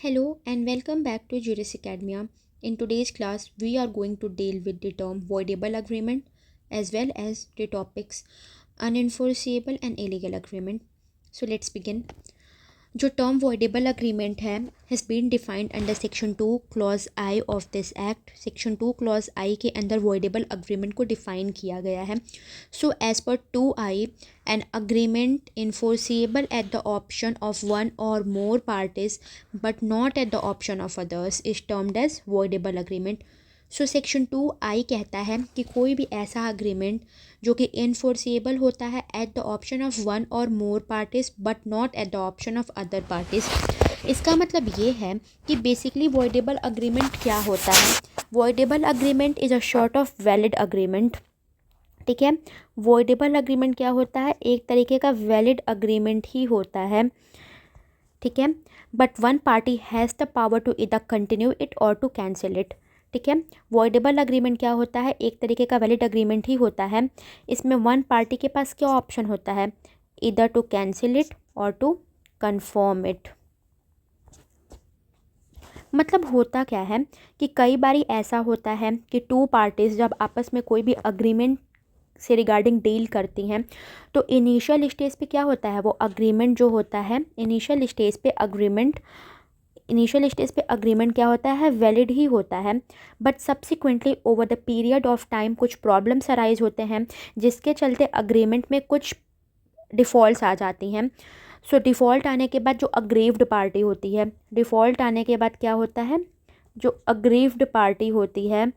Hello and welcome back to Juris Academia. In today's class, we are going to deal with the term voidable agreement as well as the topics unenforceable and illegal agreement. So let's begin. जो term voidable agreement है has been defined under section 2 clause I of this act. Section 2 clause I के अंदर voidable agreement को define किया गया है। सो as per 2I an agreement enforceable at the option of one or more parties but not at the option of others is termed as voidable agreement. So section 2I कहता है कि कोई भी ऐसा अग्रीमेंट जो कि इनफोर्सिएबल होता है at the option of one or more parties but not at the option of other parties. इसका मतलब ये है कि बेसिकली वॉइडेबल अग्रीमेंट क्या होता है। Voidable agreement is a short of valid agreement. ठीक है, वॉइडेबल अग्रीमेंट क्या होता है, एक तरीके का वैलिड अग्रीमेंट ही होता है। ठीक है, but one party has the power to either continue it और टू कैंसिल इट। ठीक है, वॉइडेबल अग्रीमेंट क्या होता है, एक तरीके का वैलिड अग्रीमेंट ही होता है। इसमें वन पार्टी के पास क्या ऑप्शन होता है, इधर टू कैंसिल इट और टू कन्फर्म इट। मतलब होता क्या है कि कई बारी ऐसा होता है कि टू पार्टीज जब आपस में कोई भी अग्रीमेंट से रिगार्डिंग डील करती हैं तो इनिशियल स्टेज पे क्या होता है, वो अग्रीमेंट जो होता है इनिशियल स्टेज पे अग्रीमेंट क्या होता है, वैलिड ही होता है। But subsequently over the period of time कुछ प्रॉब्लम्स अराइज होते हैं जिसके चलते अग्रीमेंट में कुछ डिफ़ॉल्ट्स आ जाती हैं। सो डिफ़ॉल्ट आने के बाद जो अग्रीव्ड पार्टी होती है, डिफ़ॉल्ट आने के बाद क्या होता है, जो अग्रीव्ड पार्टी होती है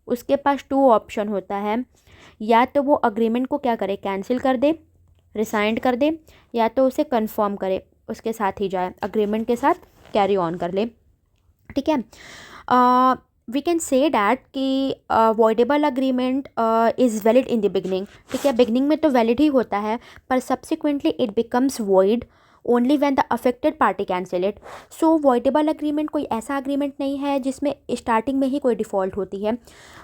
उसके पास टू ऑप्शन होता है, या तो वो अग्रीमेंट को क्या करे, कैंसिल कर दे, रिसाइंड कर दे, या तो उसे कंफर्म करे, उसके साथ ही जाए, अग्रीमेंट के साथ कैरी ऑन कर ले। ठीक है, वी कैन से डैट कि voidable agreement is valid in the beginning. ठीक है, बिगनिंग में तो वैलिड ही होता है पर subsequently it becomes void only when the affected party cancel it. So voidable agreement कोई ऐसा अग्रीमेंट नहीं है जिसमें स्टार्टिंग में ही कोई डिफ़ॉल्ट होती है।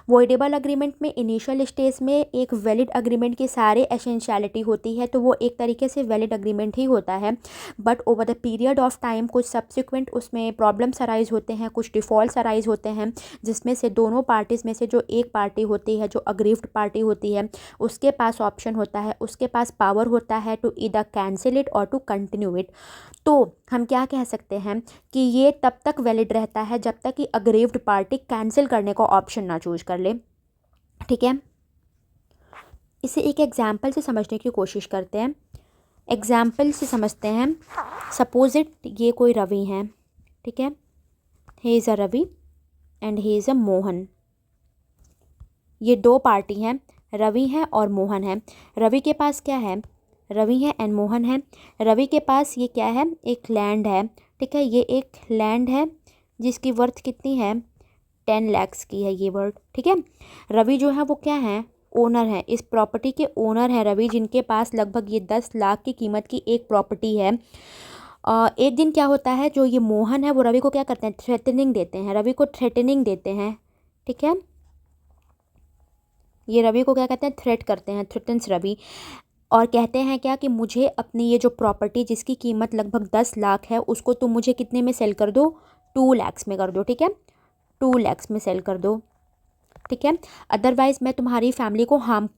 वॉइडेबल अग्रीमेंट में इनिशियल स्टेज में एक वैलिड अग्रीमेंट की सारे एसेंशियलिटी होती है, तो वो एक तरीके से वैलिड अग्रीमेंट ही होता है। But over the period of time कुछ सब्सिक्वेंट उसमें प्रॉब्लम्स अराइज होते हैं, कुछ डिफ़ॉल्ट्स अराइज होते हैं जिसमें से दोनों पार्टीज़ में से जो एक पार्टी होती है, जो अग्रीव्ड पार्टी होती है, उसके पास ऑप्शन होता है, उसके पास पावर होता है टू ईदर कैंसिल इट और टू कंटिन्यू इट। तो हम क्या कह सकते हैं कि ये तब तक वैलिड रहता है जब तक कि अग्रीव्ड पार्टी कैंसिल करने का ऑप्शन ना चूज कर ले। ठीक है, इसे एक एग्जाम्पल से समझने की कोशिश करते हैं। एग्जाम्पल से समझते हैं। सपोज इट, ये कोई रवि हैं। ठीक है, he is a Ravi and he is a Mohan. ये दो पार्टी हैं, रवि हैं और मोहन है। रवि के पास क्या है, रवि है एंड मोहन है। रवि के पास ये क्या है, एक लैंड है। ठीक है, ये एक लैंड है जिसकी वर्थ कितनी है, 10 lakhs की है ये वर्ड। ठीक है, रवि जो है वो क्या है, ओनर है, इस प्रॉपर्टी के ओनर है रवि, जिनके पास लगभग ये 10 लाख की कीमत की एक प्रॉपर्टी है। एक दिन क्या होता है, जो ये मोहन है वो रवि को क्या करते हैं, थ्रेटनिंग देते हैं, रवि को थ्रेटनिंग देते हैं। ठीक है, ये रवि को क्या कहते हैं, थ्रेट करते हैं, थ्रेटन्स रवि, और कहते हैं क्या कि मुझे अपनी ये जो प्रॉपर्टी जिसकी कीमत लगभग 10 लाख है उसको तुम मुझे कितने में सेल कर दो, 2 lakhs में कर दो। ठीक है, 2 lakhs में सेल कर दो। ठीक है, अदरवाइज़ मैं तुम्हारी फैमिली को हार्म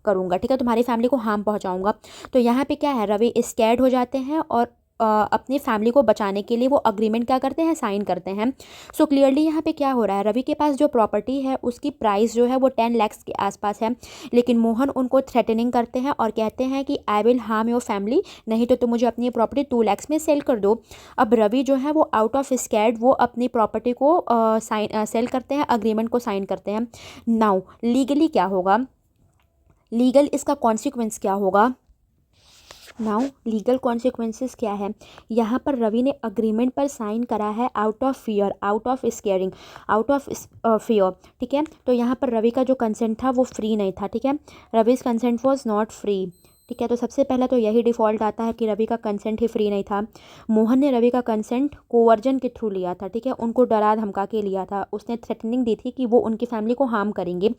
करूँगा। ठीक है, तुम्हारी फैमिली को हार्म पहुँचाऊँगा। तो यहाँ पे क्या है, रवि स्कैर्ड हो जाते हैं और अपनी फैमिली को बचाने के लिए वो अग्रीमेंट क्या करते हैं, साइन करते हैं। सो क्लियरली यहाँ पे क्या हो रहा है, रवि के पास जो प्रॉपर्टी है उसकी प्राइस जो है वो 10 lakhs के आसपास है, लेकिन मोहन उनको थ्रेटनिंग करते हैं और कहते हैं कि I will harm your family, नहीं तो तुम मुझे अपनी प्रॉपर्टी 2 lakhs में सेल कर दो। अब रवि जो है वो आउट ऑफ स्कैर्ड वो अपनी प्रॉपर्टी को सेल करते हैं, अग्रीमेंट को साइन करते हैं। नाउ लीगली क्या होगा, लीगल इसका कॉन्सिक्वेंस क्या होगा, नाउ लीगल कॉन्सिक्वेंसेस क्या है। यहाँ पर रवि ने अग्रीमेंट पर साइन करा है out of fear, out of squaring, out of fear. ठीक है, तो यहाँ पर रवि का जो कंसेंट था वो फ्री नहीं था। ठीक है, रविस कंसेंट वॉज नॉट फ्री। ठीक है। तो सबसे पहला तो यही डिफ़ॉल्ट आता है कि रवि का कंसेंट ही फ्री नहीं था। मोहन ने रवि का कंसेंट कोवर्जन के थ्रू लिया था, ठीक है, उनको डरा धमका के लिया था, उसने थ्रेटनिंग दी थी कि वो उनकी फैमिली को हार्म करेंगे,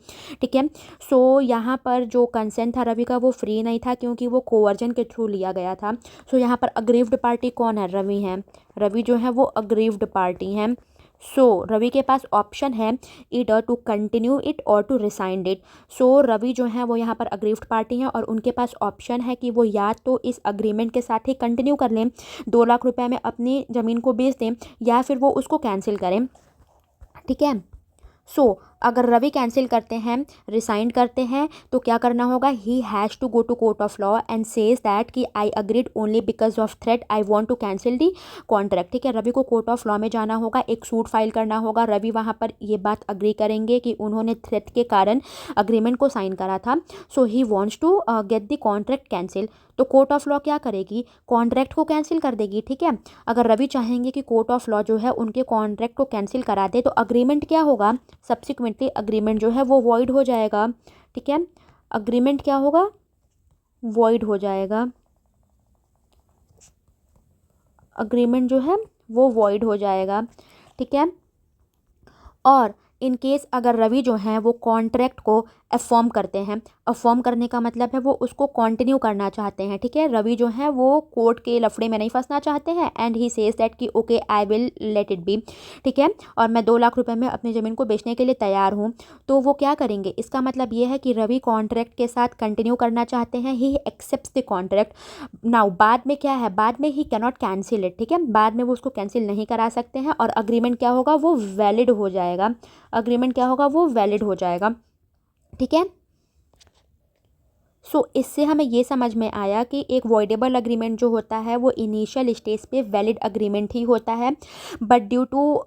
ठीक है। सो यहाँ पर जो कंसेंट था रवि का वो फ्री नहीं था क्योंकि वो कोवर्जन के थ्रू लिया गया था। सो यहाँ पर अग्रीव्ड पार्टी कौन है? रवि है। रवि जो है वो अग्रीव्ड पार्टी है। सो रवि के पास ऑप्शन है ईदर टू कंटिन्यू इट और टू रिसाइंड इट। सो रवि जो है वो यहाँ पर अग्रीव्ड पार्टी है और उनके पास ऑप्शन है कि वो या तो इस अग्रीमेंट के साथ ही कंटिन्यू कर लें, 2 लाख रुपए में अपनी ज़मीन को बेच दें, या फिर वो उसको कैंसिल करें, ठीक है। सो अगर रवि कैंसिल करते हैं, रिसाइन करते हैं, तो क्या करना होगा? He has to go to court of law and says that कि I agreed only because of threat, I want to cancel the contract, ठीक है। रवि को कोर्ट ऑफ लॉ में जाना होगा, एक सूट फाइल करना होगा। रवि वहाँ पर ये बात अग्री करेंगे कि उन्होंने थ्रेट के कारण अग्रीमेंट को साइन करा था। So he wants to get the contract cancel. तो कोर्ट ऑफ लॉ क्या करेगी? कॉन्ट्रैक्ट को कैंसिल कर देगी, ठीक है। अगर रवि चाहेंगे कि कोर्ट ऑफ लॉ जो है उनके कॉन्ट्रैक्ट को कैंसिल करा दे, तो अग्रीमेंट क्या होगा? सब्सिक्वेंटली अग्रीमेंट जो है वो वॉइड हो जाएगा, ठीक है। अग्रीमेंट क्या होगा? वॉइड हो जाएगा। अग्रीमेंट जो है वो वॉइड हो जाएगा, ठीक है। और इन केस अगर रवि जो हैं वो कॉन्ट्रैक्ट को अफर्म करते हैं, अफर्म करने का मतलब है वो उसको कंटिन्यू करना चाहते हैं, ठीक है। रवि जो है वो कोर्ट के लफड़े में नहीं फंसना चाहते हैं एंड ही सेज दैट कि okay I will let it be, ठीक है, और मैं 2 लाख रुपए में अपनी ज़मीन को बेचने के लिए तैयार हूँ। तो वो क्या करेंगे? इसका मतलब ये है कि रवि कॉन्ट्रैक्ट के साथ कंटिन्यू करना चाहते हैं, ही एक्सेप्ट्स द कॉन्ट्रैक्ट। नाउ बाद में क्या है? बाद में ही कैनॉट कैंसिल इट, ठीक है, बाद में वो उसको कैंसिल नहीं करा सकते हैं और अग्रीमेंट क्या होगा? वो वैलिड हो जाएगा। अग्रीमेंट क्या होगा? वो वैलिड हो जाएगा, ठीक है। सो इससे हमें ये समझ में आया कि एक वॉइडेबल अग्रीमेंट जो होता है वो इनिशियल स्टेज पे वैलिड अग्रीमेंट ही होता है, but due to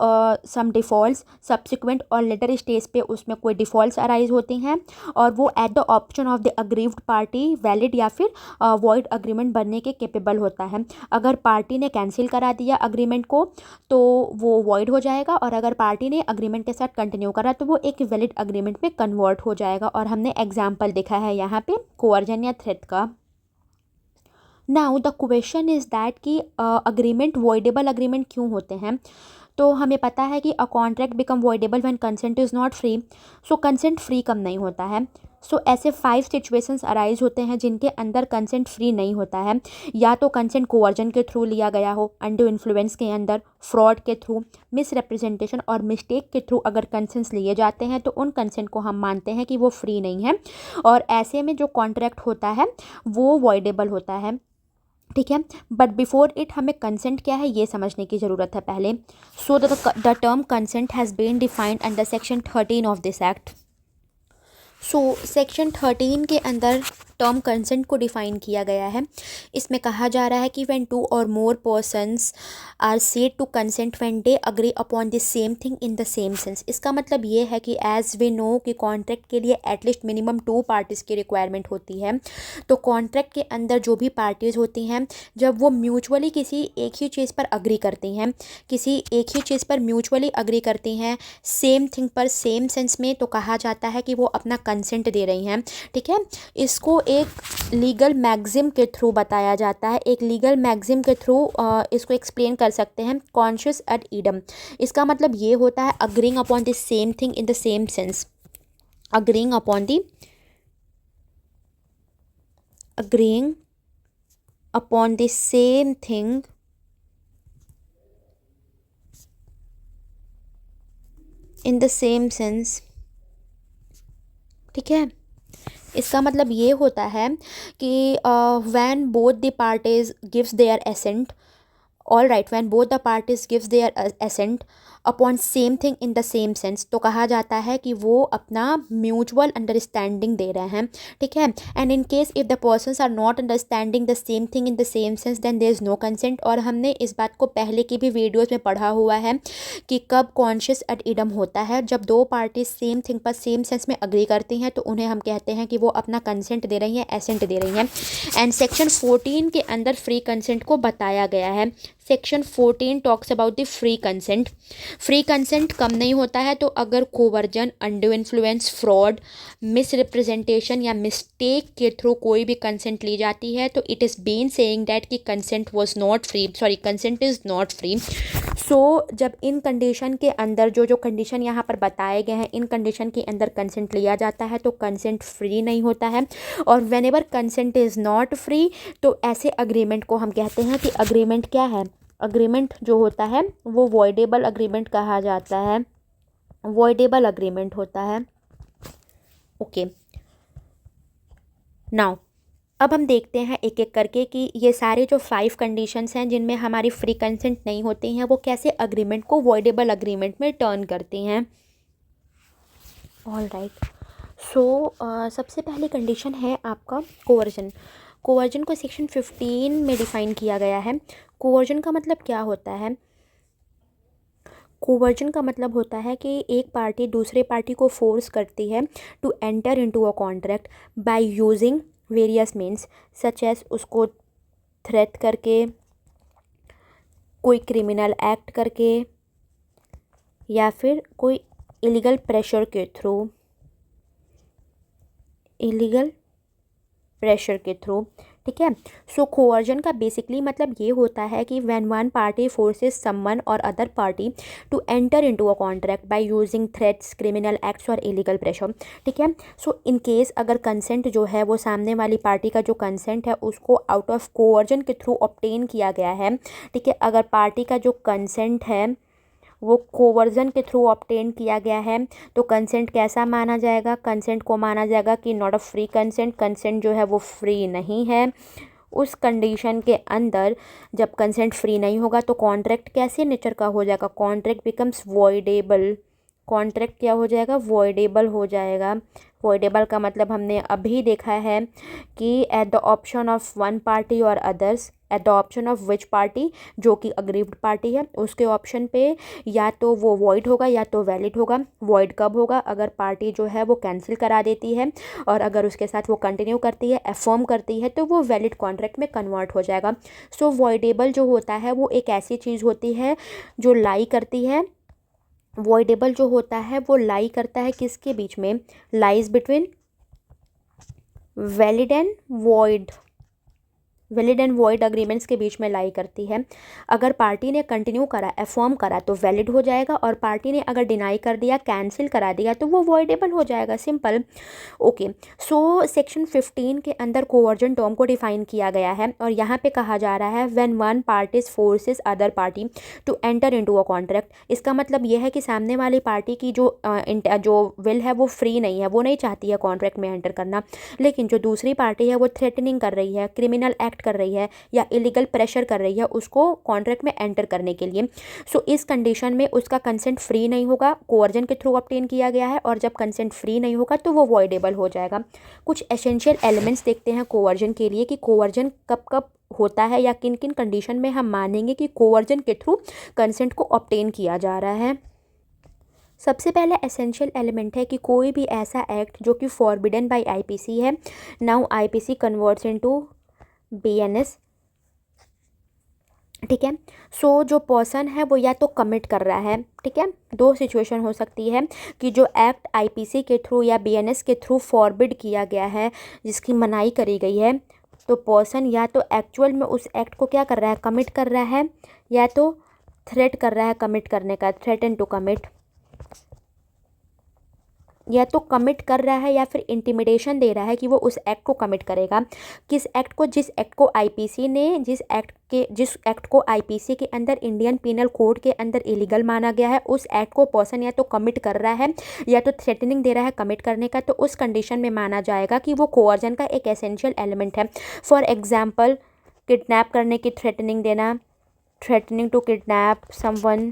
some defaults subsequent और लेटर स्टेज पे उसमें कोई डिफ़ॉल्ट्स अराइज होती हैं और वो at the option of the aggrieved party valid या फिर वॉइड अग्रीमेंट बनने के केपेबल होता है। अगर पार्टी ने कैंसिल करा दिया अग्रीमेंट को तो वो वॉइड हो जाएगा, और अगर पार्टी ने अग्रीमेंट के साथ कंटिन्यू करा तो वो एक वैलिड अग्रीमेंट में कन्वर्ट हो जाएगा। और हमने एग्जाम्पल देखा है यहाँ पे कोवर्जन या थ्रेट का। Now the question is that कि अग्रीमेंट वॉइडेबल अग्रीमेंट क्यों होते हैं? तो हमें पता है कि a contract become voidable when consent is not free. So consent free कब नहीं होता है? सो ऐसे 5 सिचुएशंस अराइज होते हैं जिनके अंदर कंसेंट फ्री नहीं होता है। या तो कंसेंट कोवर्जन के थ्रू लिया गया हो, अंडर इन्फ्लुएंस के अंदर, फ्रॉड के थ्रू, मिस रिप्रेजेंटेशन और मिस्टेक के थ्रू अगर कंसेंट्स लिए जाते हैं तो उन कंसेंट को हम मानते हैं कि वो फ्री नहीं है, और ऐसे में जो कॉन्ट्रैक्ट होता है वो वॉइडेबल होता है, ठीक है। बट बिफोर इट हमें कंसेंट क्या है ये समझने की ज़रूरत है पहले। So the term consent has been defined under section 13 of this act. So section 13 के अंदर टर्म कंसेंट को डिफ़ाइन किया गया है। इसमें कहा जा रहा है कि when 2 or more persons are said to consent when they agree upon the same thing in the same sense. इसका मतलब ये है कि एज़ वी नो कि कॉन्ट्रैक्ट के लिए एटलीस्ट मिनिमम 2 पार्टीज़ की रिक्वायरमेंट होती है। तो कॉन्ट्रैक्ट के अंदर जो भी पार्टीज़ होती हैं, जब वो म्यूचुअली किसी एक ही चीज़ पर अग्री करती हैं, किसी एक ही चीज़ पर म्यूचुअली अग्री करती हैं, सेम थिंग पर सेम सेंस में, तो कहा जाता है कि वो अपना कंसेंट दे रही हैं, ठीक है। इसको एक लीगल मैक्सिम के थ्रू बताया जाता है। एक लीगल मैक्सिम के थ्रू इसको एक्सप्लेन कर सकते हैं, कॉन्शियस एड ईडम। इसका मतलब ये होता है agreeing upon the same thing in the same sense. Agreeing upon the same thing in the same sense, ठीक है। इसका मतलब ये होता है कि when both the parties gives their assent, all right, when both the parties gives their assent upon same thing in the same sense, तो कहा जाता है कि वो अपना म्यूचुअल अंडरस्टैंडिंग दे रहे हैं, ठीक है। And in case if the persons are not understanding the same thing in the same sense then there is no consent. और हमने इस बात को पहले की भी वीडियोज़ में पढ़ा हुआ है कि कब कॉन्शियस एड इडम होता है, जब 2 पार्टीज सेम थिंग पर सेम सेंस में अग्री करती हैं तो उन्हें हम कहते हैं कि वो अपना कंसेंट दे रही हैं, एसेंट दे रही हैं। एंड सेक्शन 14 के अंदर फ्री कंसेंट को बताया गया है। Section 14 talks about the free consent. Free consent कम नहीं होता है तो अगर coercion, undue influence, fraud, misrepresentation या मिस्टेक के थ्रू कोई भी कंसेंट ली जाती है तो it is been saying that कि consent was not free, sorry consent is not free. So जब इन कंडीशन के अंदर जो जो कंडीशन यहाँ पर बताए गए हैं, इन कंडीशन के अंदर कंसेंट लिया जाता है तो कंसेंट फ्री नहीं होता है। और when ever consent is not free तो ऐसे अग्रीमेंट को हम कहते हैं कि अग्रीमेंट क्या है, अग्रीमेंट जो होता है वो वॉइडेबल अग्रीमेंट कहा जाता है, वॉइडेबल अग्रीमेंट होता है। ओके, नाउ अब हम देखते हैं एक एक करके कि ये सारे जो 5 कंडीशंस हैं जिनमें हमारी फ्री कंसेंट नहीं होती हैं वो कैसे अग्रीमेंट को वॉइडेबल अग्रीमेंट में टर्न करती हैं। ऑल राइट, सो सबसे पहली कंडीशन है आपका कोवर्जन। कोवर्जन को सेक्शन 15 में डिफ़ाइन किया गया है। कोवर्जन का मतलब क्या होता है? कोवर्जन का मतलब होता है कि एक पार्टी दूसरे पार्टी को फोर्स करती है to enter into a contract by using various means such as, उसको थ्रेट करके, कोई क्रिमिनल एक्ट करके, या फिर कोई इलीगल प्रेशर के थ्रू, इलीगल प्रेशर के थ्रू। ठीक है, सो कोवर्जन का बेसिकली मतलब ये होता है कि when one party forces someone और other party to enter into a contract by using threats, criminal acts और इलीगल प्रेशर। ठीक है, सो इन केस अगर कंसेंट जो है वो सामने वाली पार्टी का जो कंसेंट है उसको आउट ऑफ कोवर्जन के थ्रू ऑब्टेन किया गया है। ठीक है, अगर पार्टी का जो कंसेंट है वो कोवर्जन के थ्रू ऑब्टेन किया गया है तो कंसेंट कैसा माना जाएगा? कंसेंट को माना जाएगा कि not a free consent, consent जो है वो फ्री नहीं है। उस कंडीशन के अंदर जब कंसेंट फ्री नहीं होगा तो कॉन्ट्रैक्ट कैसे नेचर का हो जाएगा? Contract becomes voidable. कॉन्ट्रैक्ट क्या हो जाएगा? वॉइडेबल हो जाएगा। वॉइडेबल का मतलब हमने अभी देखा है कि at the option of one party और others, at the option of which party, जो कि अग्रीव्ड पार्टी है, उसके ऑप्शन पे या तो वो वॉइड होगा या तो वैलिड होगा। वॉइड कब होगा? अगर पार्टी जो है वो कैंसिल करा देती है, और अगर उसके साथ वो कंटिन्यू करती है, अफर्म करती है, तो वो वैलिड कॉन्ट्रैक्ट में कन्वर्ट हो जाएगा। सो वॉइडेबल जो होता है वो एक ऐसी चीज़ होती है जो लाई करती है, वॉइडेबल जो होता है वो लाई करता है किसके बीच में? Lies between valid and void, valid and void agreements के बीच में लाई करती है। अगर पार्टी ने कंटिन्यू करा, अफर्म करा तो वैलिड हो जाएगा, और पार्टी ने अगर डिनाई कर दिया, कैंसिल करा दिया तो वो वॉइडेबल हो जाएगा। सिंपल। ओके, सो सेक्शन 15 के अंदर कोवर्जन टर्म को डिफाइन किया गया है और यहाँ पे कहा जा रहा है when one parties forces other party to enter into a contract. इसका मतलब यह है कि सामने वाली पार्टी की जो विल है वो फ्री नहीं है, वो नहीं चाहती है कॉन्ट्रैक्ट में एंटर करना, लेकिन जो दूसरी पार्टी है वो थ्रेटनिंग कर रही है, क्रिमिनल एक्ट कर रही है या इलीगल प्रेशर कर रही है उसको कॉन्ट्रैक्ट में एंटर करने के लिए। सो इस कंडीशन में उसका कंसेंट फ्री नहीं होगा, कोवर्जन के थ्रू ऑब्टेन किया गया है, और जब कंसेंट फ्री नहीं होगा तो वो वॉइडेबल हो जाएगा। कुछ एसेंशियल एलिमेंट्स देखते हैं कोवर्जन के लिए कि कोवर्जन कब कब होता है या किन किन कंडीशन में हम मानेंगे कि कोवर्जन के थ्रू कंसेंट को ऑब्टेन किया जा रहा है। सबसे पहला एसेंशियल एलिमेंट है कि कोई भी ऐसा एक्ट जो कि फॉरबिडन बाय आईपीसी है, now IPC converts into BNS. ठीक है, सो जो पर्सन है वो या तो कमिट कर रहा है, ठीक है, दो सिचुएशन हो सकती है कि जो एक्ट आईपीसी के थ्रू या बीएनएस के थ्रू फॉरबिड किया गया है, जिसकी मनाही करी गई है, तो पर्सन या तो एक्चुअल में उस एक्ट को क्या कर रहा है? कमिट कर रहा है, या तो थ्रेट कर रहा है कमिट करने का, थ्रेटन टू कमिट, या तो कमिट कर रहा है या फिर इंटिमिडेशन दे रहा है कि वो उस एक्ट को कमिट करेगा। किस एक्ट को? जिस एक्ट को आईपीसी ने, जिस एक्ट को आईपीसी के अंदर, इंडियन पीनल कोड के अंदर इलीगल माना गया है, उस एक्ट को पर्सन या तो कमिट कर रहा है या तो थ्रेटनिंग दे रहा है कमिट करने का, तो उस कंडीशन में माना जाएगा कि वो कोवर्जन का एक एसेंशियल एलिमेंट है। फॉर एग्जाम्पल, किडनैप करने की थ्रेटनिंग देना, threatening to kidnap someone,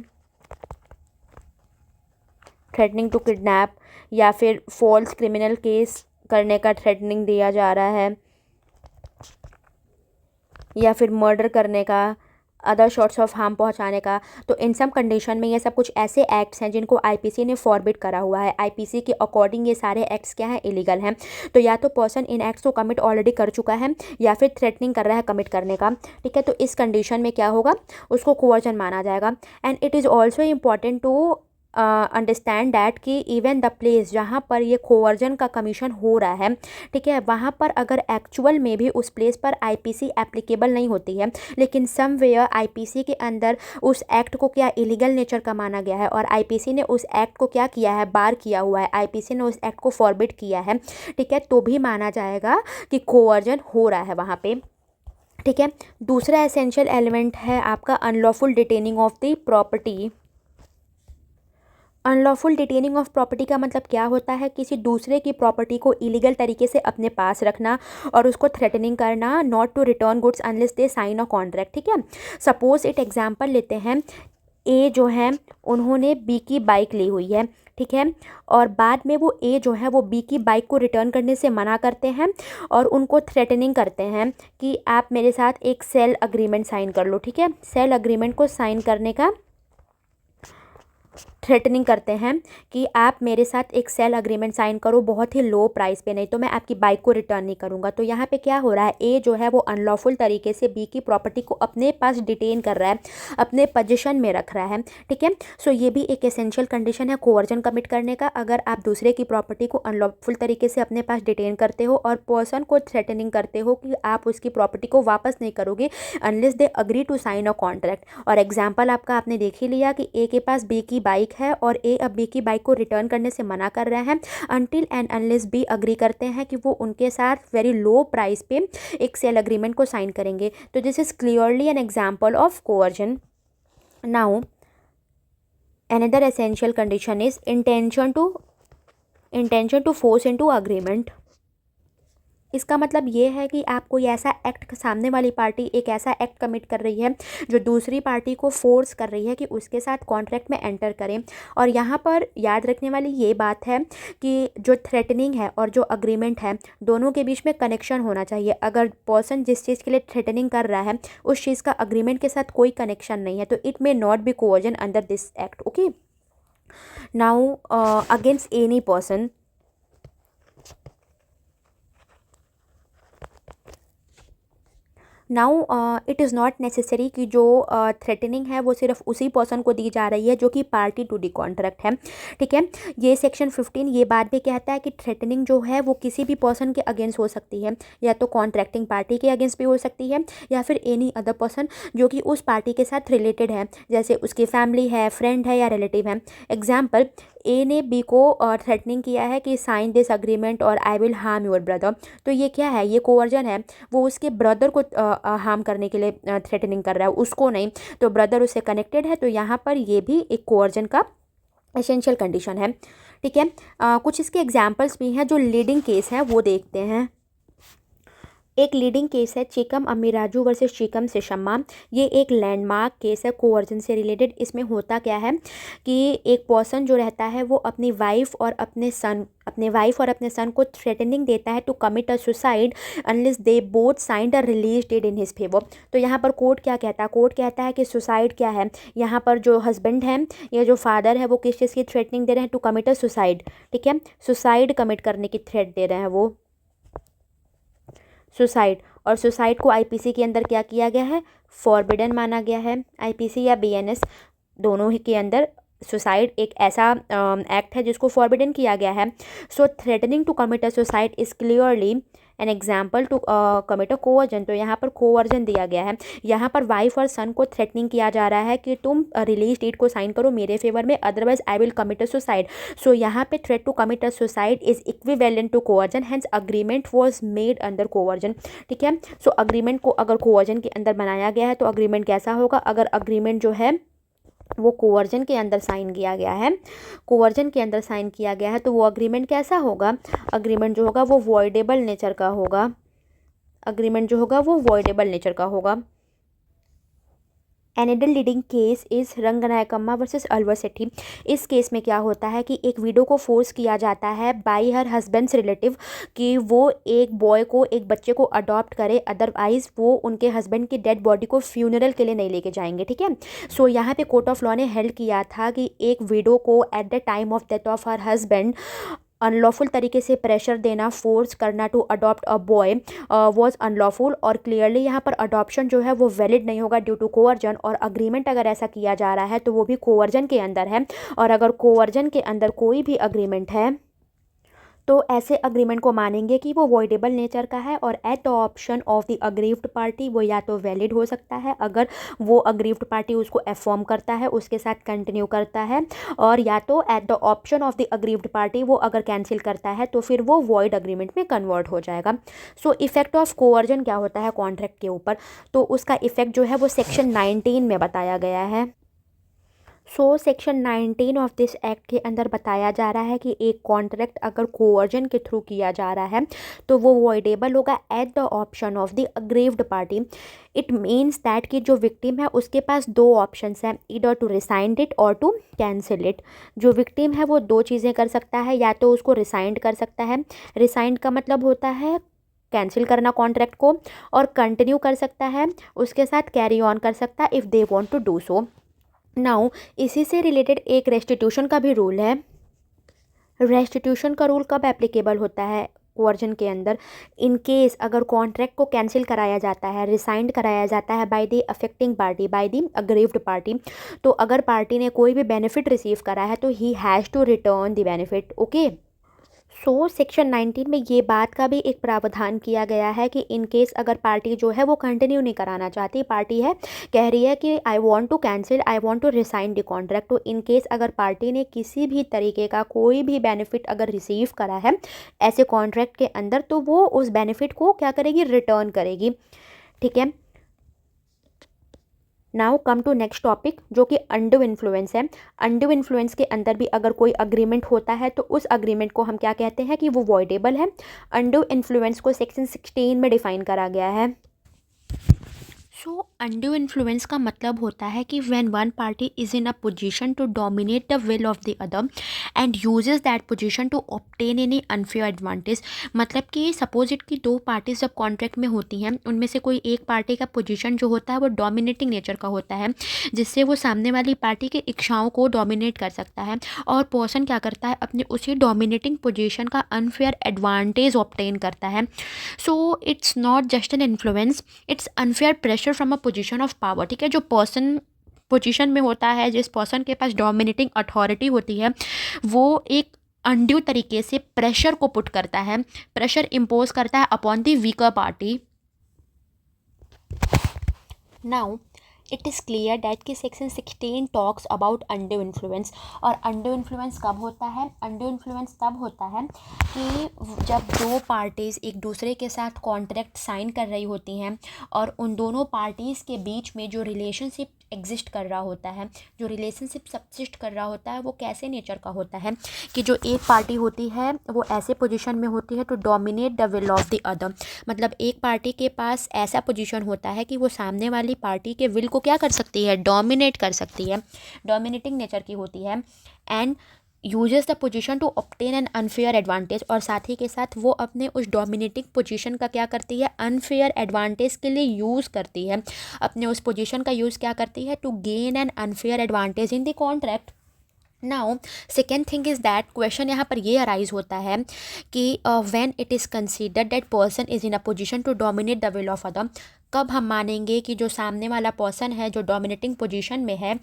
threatening to kidnap, या फिर फॉल्स क्रिमिनल केस करने का थ्रेटनिंग दिया जा रहा है, या फिर मर्डर करने का, अदर सॉर्ट्स ऑफ हार्म पहुंचाने का। तो इन सम कंडीशन में ये सब कुछ ऐसे एक्ट्स हैं जिनको आईपीसी ने फॉरबिड करा हुआ है। आईपीसी के अकॉर्डिंग ये सारे एक्ट्स क्या हैं, इलीगल हैं। तो या तो पर्सन इन एक्ट्स को कमिट ऑलरेडी कर चुका है या फिर थ्रेटनिंग कर रहा है कमिट करने का, ठीक है। तो इस कंडीशन में क्या होगा, उसको कोवर्जन माना जाएगा। And it is also important to understand that कि इवन द प्लेस जहाँ पर ये कोवर्जन का कमीशन हो रहा है, ठीक है, वहाँ पर अगर एक्चुअल में भी उस प्लेस पर आईपीसी एप्लीकेबल नहीं होती है, लेकिन समवेयर आईपीसी के अंदर उस एक्ट को क्या इलीगल नेचर का माना गया है और आईपीसी ने उस एक्ट को क्या किया है, बार किया हुआ है, आईपीसी ने उस एक्ट को फॉरबिड किया है, ठीक है, तो भी माना जाएगा कि कोवर्जन हो रहा है वहाँ पे, ठीक है। दूसरा एसेंशियल एलिमेंट है आपका unlawful detaining of the property. Unlawful detaining of property का मतलब क्या होता है, किसी दूसरे की प्रॉपर्टी को इलीगल तरीके से अपने पास रखना और उसको थ्रेटनिंग करना, not to return goods unless they sign a contract, ठीक है। सपोज एक एग्जांपल लेते हैं, ए जो है उन्होंने बी की बाइक ली हुई है, ठीक है, और बाद में वो ए जो है वो बी की बाइक को रिटर्न करने से मना करते हैं और उनको थ्रेटनिंग करते हैं कि आप मेरे साथ एक सेल अग्रीमेंट साइन कर लो, ठीक है। सेल अग्रीमेंट को साइन करने का थ्रेटनिंग करते हैं कि आप मेरे साथ एक सेल अग्रीमेंट साइन करो बहुत ही लो प्राइस पे, नहीं तो मैं आपकी बाइक को रिटर्न नहीं करूँगा। तो यहाँ पे क्या हो रहा है, ए जो है वो अनलॉफुल तरीके से बी की प्रॉपर्टी को अपने पास डिटेन कर रहा है, अपने पोजीशन में रख रहा है, ठीक है। सो ये भी एक एसेंशियल कंडीशन है कोवर्जन कमिट करने का। अगर आप दूसरे की प्रॉपर्टी को अनलॉफुल तरीके से अपने पास डिटेन करते हो और पर्सन को थ्रेटनिंग करते हो कि आप उसकी प्रॉपर्टी को वापस नहीं करोगे unless they agree to sign a contract. और एग्जाम्पल आपका आपने देख ही लिया कि ए के पास बी की बाइक है और ए अब बी की बाइक को रिटर्न करने से मना कर रहे हैं until and unless B agree करते हैं कि वो उनके साथ वेरी लो प्राइस पे एक सेल अग्रीमेंट को साइन करेंगे। तो this is clearly an example of coercion. Now another essential condition is intention to force into agreement. इसका मतलब ये है कि आप कोई ऐसा एक्ट, सामने वाली पार्टी एक ऐसा एक्ट कमिट कर रही है जो दूसरी पार्टी को फोर्स कर रही है कि उसके साथ कॉन्ट्रैक्ट में एंटर करें। और यहाँ पर याद रखने वाली ये बात है कि जो थ्रेटनिंग है और जो अग्रीमेंट है दोनों के बीच में कनेक्शन होना चाहिए। अगर पर्सन जिस चीज़ के लिए थ्रेटनिंग कर रहा है उस चीज़ का अग्रीमेंट के साथ कोई कनेक्शन नहीं है तो it may not B coercion under this act, okay. Now against any person, now it is not necessary कि जो थ्रेटनिंग है वो सिर्फ उसी पर्सन को दी जा रही है जो कि पार्टी टू दी कॉन्ट्रैक्ट है, ठीक है। ये सेक्शन 15 ये बात भी कहता है कि थ्रेटनिंग जो है वो किसी भी पर्सन के अगेंस्ट हो सकती है, या तो कॉन्ट्रैक्टिंग पार्टी के अगेंस्ट भी हो सकती है या फिर एनी अदर पर्सन जो कि उस पार्टी के साथ रिलेटेड है, जैसे उसकी फैमिली है, फ्रेंड है या रिलेटिव है। एग्जाम्पल, ए ने बी को थ्रेटनिंग किया है कि साइन दिस अग्रीमेंट और I will harm your brother. तो ये क्या है, ये कोवर्जन है। वो उसके ब्रदर को हार्म करने के लिए थ्रेटनिंग कर रहा है, उसको नहीं। तो ब्रदर उससे कनेक्टेड है तो यहाँ पर ये भी एक कोवर्जन का एसेंशियल कंडीशन है, ठीक है। कुछ इसके एग्जाम्पल्स भी हैं जो लीडिंग केस हैं वो देखते हैं। एक लीडिंग केस है चिकम अमीराजू वर्सेस चिकम सिशम्मा। ये एक लैंडमार्क केस है कोवर्जन से रिलेटेड। इसमें होता क्या है कि एक पर्सन जो रहता है वो अपनी वाइफ और अपने सन को थ्रेटनिंग देता है to commit a suicide unless they both signed a release deed in his favour. तो यहाँ पर कोर्ट क्या कहता है, कोर्ट कहता है कि सुसाइड क्या है, यहाँ पर जो हस्बैंड है या जो फादर है वो किस चीज़ की थ्रेटनिंग दे रहे हैं, टू कमिट अ सुसाइड, ठीक है। सुसाइड कमिट करने की थ्रेट दे रहे हैं वो, सुसाइड। और सुसाइड को आईपीसी के अंदर क्या किया गया है, फॉरबिडन माना गया है। आईपीसी या बीएनएस दोनों ही के अंदर सुसाइड एक ऐसा एक्ट है जिसको फॉरबिडन किया गया है। So threatening to commit a suicide is clearly an example to commit a coercion. तो यहाँ पर कोवर्जन दिया गया है। यहाँ पर वाइफ और सन को थ्रेटनिंग किया जा रहा है कि तुम रिलीज डेट को साइन करो मेरे फेवर में, otherwise I will commit a suicide. So यहाँ पे threat to commit a suicide is equivalent to coercion, hence agreement was made under coercion, ठीक है। सो अग्रीमेंट को अगर कोवर्जन के अंदर बनाया गया है तो अग्रीमेंट कैसा होगा, अगर अग्रीमेंट जो है वो कोवर्जन के अंदर साइन किया गया है, कोवर्जन के अंदर साइन किया गया है तो वो अग्रीमेंट कैसा होगा, अग्रीमेंट जो होगा वो वॉइडेबल नेचर का होगा, अग्रीमेंट जो होगा वो वॉइडेबल नेचर का होगा। एनेडल leading case is Ranganayakamma versus Alwar Sethi. इस केस में क्या होता है कि एक विडो को फोर्स किया जाता है बाय हर हस्बैंड्स रिलेटिव कि वो एक बॉय को, एक बच्चे को अडॉप्ट करे, अदरवाइज वो उनके हस्बैंड की डेड बॉडी को फ्यूनरल के लिए नहीं लेके जाएंगे। ठीक है, सो यहाँ पे कोर्ट ऑफ लॉ ने हेल्ड किया था कि एक विडो को at the time of death of her husband unlawful तरीके से प्रेशर देना, फोर्स करना to adopt a boy was unlawful. और क्लियरली यहाँ पर अडॉप्शन जो है वो वैलिड नहीं होगा ड्यू टू कोवर्जन। और अग्रीमेंट अगर ऐसा किया जा रहा है तो वो भी कोवर्जन के अंदर है। और अगर कोवर्जन के अंदर कोई भी अग्रीमेंट है तो ऐसे अग्रीमेंट को मानेंगे कि वो वॉइडेबल नेचर का है। और eight the option of the aggrieved party वो या तो वैलिड हो सकता है अगर वो अग्रीव्ड पार्टी उसको अफर्म करता है, उसके साथ कंटिन्यू करता है, और या तो eight the option of the aggrieved party वो अगर कैंसिल करता है तो फिर वो वॉइड अग्रीमेंट में कन्वर्ट हो जाएगा। सो इफेक्ट ऑफ कोवर्जन क्या होता है कॉन्ट्रैक्ट के ऊपर, तो उसका इफेक्ट जो है वो सेक्शन 19 में बताया गया है। सो सेक्शन 19 ऑफ दिस एक्ट के अंदर बताया जा रहा है कि एक कॉन्ट्रैक्ट अगर कोवर्जन के थ्रू किया जा रहा है तो वो वॉइडेबल होगा eight the option of the aggrieved party. It means that कि जो विक्टिम है उसके पास दो ऑप्शंस हैं, ईदर टू रिसाइंड इट और टू कैंसिल इट। जो विक्टिम है वो दो चीज़ें कर सकता है, या तो उसको रिसाइंड कर सकता है, रिसाइंड का मतलब होता है कैंसिल करना कॉन्ट्रैक्ट को, और कंटिन्यू कर सकता है, उसके साथ कैरी ऑन कर सकता है if they want to do so. Now इसी से रिलेटेड एक रेस्टिट्यूशन का भी रूल है। रेस्टिट्यूशन का रूल कब एप्लीकेबल होता है कोवर्जन के अंदर, इन केस अगर कॉन्ट्रैक्ट को कैंसिल कराया जाता है, रिसाइंड कराया जाता है by the affecting party, by the aggrieved party, तो अगर पार्टी ने कोई भी बेनिफिट रिसीव करा है तो ही has to return the benefit. Okay, so section 19 में ये बात का भी एक प्रावधान किया गया है कि इन केस अगर पार्टी जो है वो कंटिन्यू नहीं कराना चाहती, पार्टी है कह रही है कि I want to cancel, I want to resign the contract, तो इन केस अगर पार्टी ने किसी भी तरीके का कोई भी बेनिफिट अगर रिसीव करा है ऐसे कॉन्ट्रैक्ट के अंदर तो वो उस बेनिफिट को क्या करेगी, रिटर्न करेगी। ठीक है, now come to next topic जो कि अंडू इन्फ्लुएंस है। अंडू इन्फ्लुएंस के अंदर भी अगर कोई अग्रीमेंट होता है तो उस अग्रीमेंट को हम क्या कहते हैं कि वो वॉइडेबल है। अंडू इन्फ्लुएंस को सेक्शन 16 में डिफाइन करा गया है। सो अनड्यू इन्फ्लुएंस का मतलब होता है कि when one party is in a position to dominate the will of the other and uses that position to obtain any unfair advantage. मतलब कि सपोज इट की दो पार्टीज जब कॉन्ट्रैक्ट में होती हैं, उनमें से कोई एक पार्टी का पोजीशन जो होता है वो डोमिनेटिंग नेचर का होता है, जिससे वो सामने वाली पार्टी की इच्छाओं को डोमिनेट कर सकता है, और पर्सन क्या करता है, अपने उसी डोमिनेटिंग पोजीशन का अनफेयर एडवांटेज ऑब्टेन करता है। So it's not just an influence, it's unfair pressure from a position of power. ठीक है, जो पर्सन पोजीशन में होता है, जिस पर्सन के पास डोमिनेटिंग अथॉरिटी होती है, वो एक अनड्यू तरीके से प्रेशर को पुट करता है, प्रेशर इम्पोज करता है upon the weaker party. Now it is clear that कि section 16 talks about undue influence. और अनड्यू इन्फ्लुएंस कब होता है, अनड्यू इन्फ्लुएंस तब होता है कि जब दो पार्टीज़ एक दूसरे के साथ कॉन्ट्रैक्ट साइन कर रही होती हैं और उन दोनों पार्टीज़ के बीच में जो रिलेशनशिप एग्जिस्ट कर रहा होता है, जो रिलेशनशिप सब्सिस्ट कर रहा होता है, वो कैसे नेचर का होता है कि जो एक पार्टी होती है वो ऐसे पोजीशन में होती है to dominate the will of the other. मतलब एक पार्टी के पास ऐसा पोजीशन होता है कि वो सामने वाली पार्टी के विल को क्या कर सकती है, डोमिनेट कर सकती है, डोमिनेटिंग नेचर की होती है, and uses the position to obtain an unfair advantage. और साथ ही के साथ वो अपने उस डोमिनेटिंग पोजीशन का क्या करती है, अनफेयर एडवांटेज के लिए यूज़ करती है, अपने उस पोजीशन का यूज़ क्या करती है, to gain an unfair advantage in the contract. Now second thing is that, question यहाँ पर ये अराइज होता है कि when it is considered that person is in a position to dominate the will of other, कब हम मानेंगे कि जो सामने वाला पर्सन है जो डोमिनेटिंग पोजीशन में है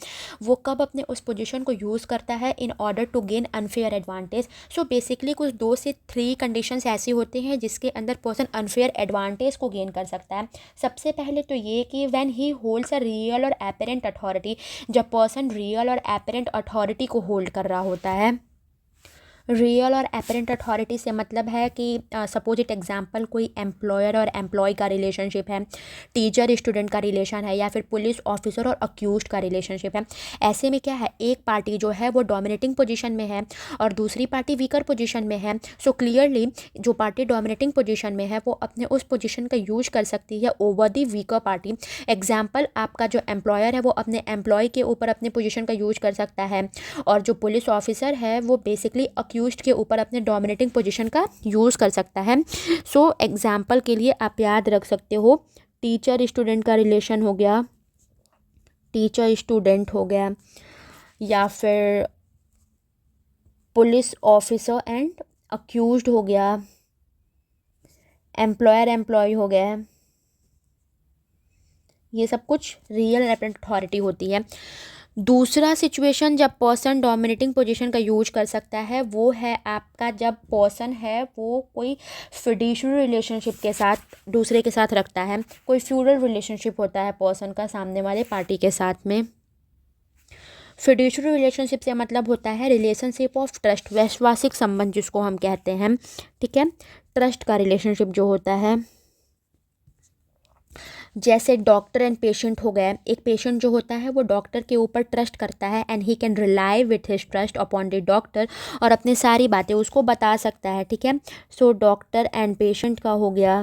वो कब अपने उस पोजीशन को यूज़ करता है in order to gain unfair advantage. So basically कुछ 2 से 3 कंडीशंस ऐसी होती हैं जिसके अंदर पर्सन अनफेयर एडवांटेज को गेन कर सकता है। सबसे पहले तो ये कि when he holds a real और एपरेंट अथॉरिटी, जब पर्सन रियल और एपरेंट अथॉरिटी को होल्ड कर रहा होता है। रियल और एपरेंट अथॉरिटी से मतलब है कि सपोज इट एग्जांपल कोई एम्प्लॉयर और एम्प्लॉय का रिलेशनशिप है, टीचर स्टूडेंट का रिलेशन है, या फिर पुलिस ऑफिसर और अक्यूज्ड का रिलेशनशिप है। ऐसे में क्या है, एक पार्टी जो है वो डोमिनेटिंग पोजीशन में है और दूसरी पार्टी वीकर पोजीशन में है। सो क्लियरली जो पार्टी डोमिनेटिंग पोजीशन में है वो अपने उस पोजीशन का यूज कर सकती है over the weaker party. Example, आपका जो एम्प्लॉयर है वो अपने एम्प्लॉय के ऊपर अपने पोजीशन का यूज कर सकता है, और जो पुलिस ऑफिसर है वो बेसिकली अक्यूज्ड के ऊपर अपने डोमिनेटिंग पोजीशन का यूज़ कर सकता है। सो एग्जाम्पल के लिए आप याद रख सकते हो, टीचर स्टूडेंट का रिलेशन हो गया, टीचर स्टूडेंट हो गया, या फिर पुलिस ऑफिसर एंड अक्यूज्ड हो गया, एम्प्लॉयर एम्प्लॉय हो गया। ये सब कुछ रियल एपरेंट अथॉरिटी होती है। दूसरा सिचुएशन जब पर्सन डोमिनेटिंग पोजीशन का यूज कर सकता है वो है आपका जब पर्सन है वो कोई फिड्यूशियरी रिलेशनशिप के साथ दूसरे के साथ रखता है, कोई फ्यूडल रिलेशनशिप होता है पर्सन का सामने वाले पार्टी के साथ में। फिड्यूशियरी रिलेशनशिप से मतलब होता है रिलेशनशिप ऑफ ट्रस्ट, वैश्वासिक संबंध जिसको हम कहते हैं, ठीक है, ट्रस्ट का रिलेशनशिप जो होता है। जैसे डॉक्टर एंड पेशेंट हो गया, एक पेशेंट जो होता है वो डॉक्टर के ऊपर ट्रस्ट करता है and he can rely with his trust upon the doctor, और अपनी सारी बातें उसको बता सकता है, ठीक है। सो डॉक्टर एंड पेशेंट का हो गया।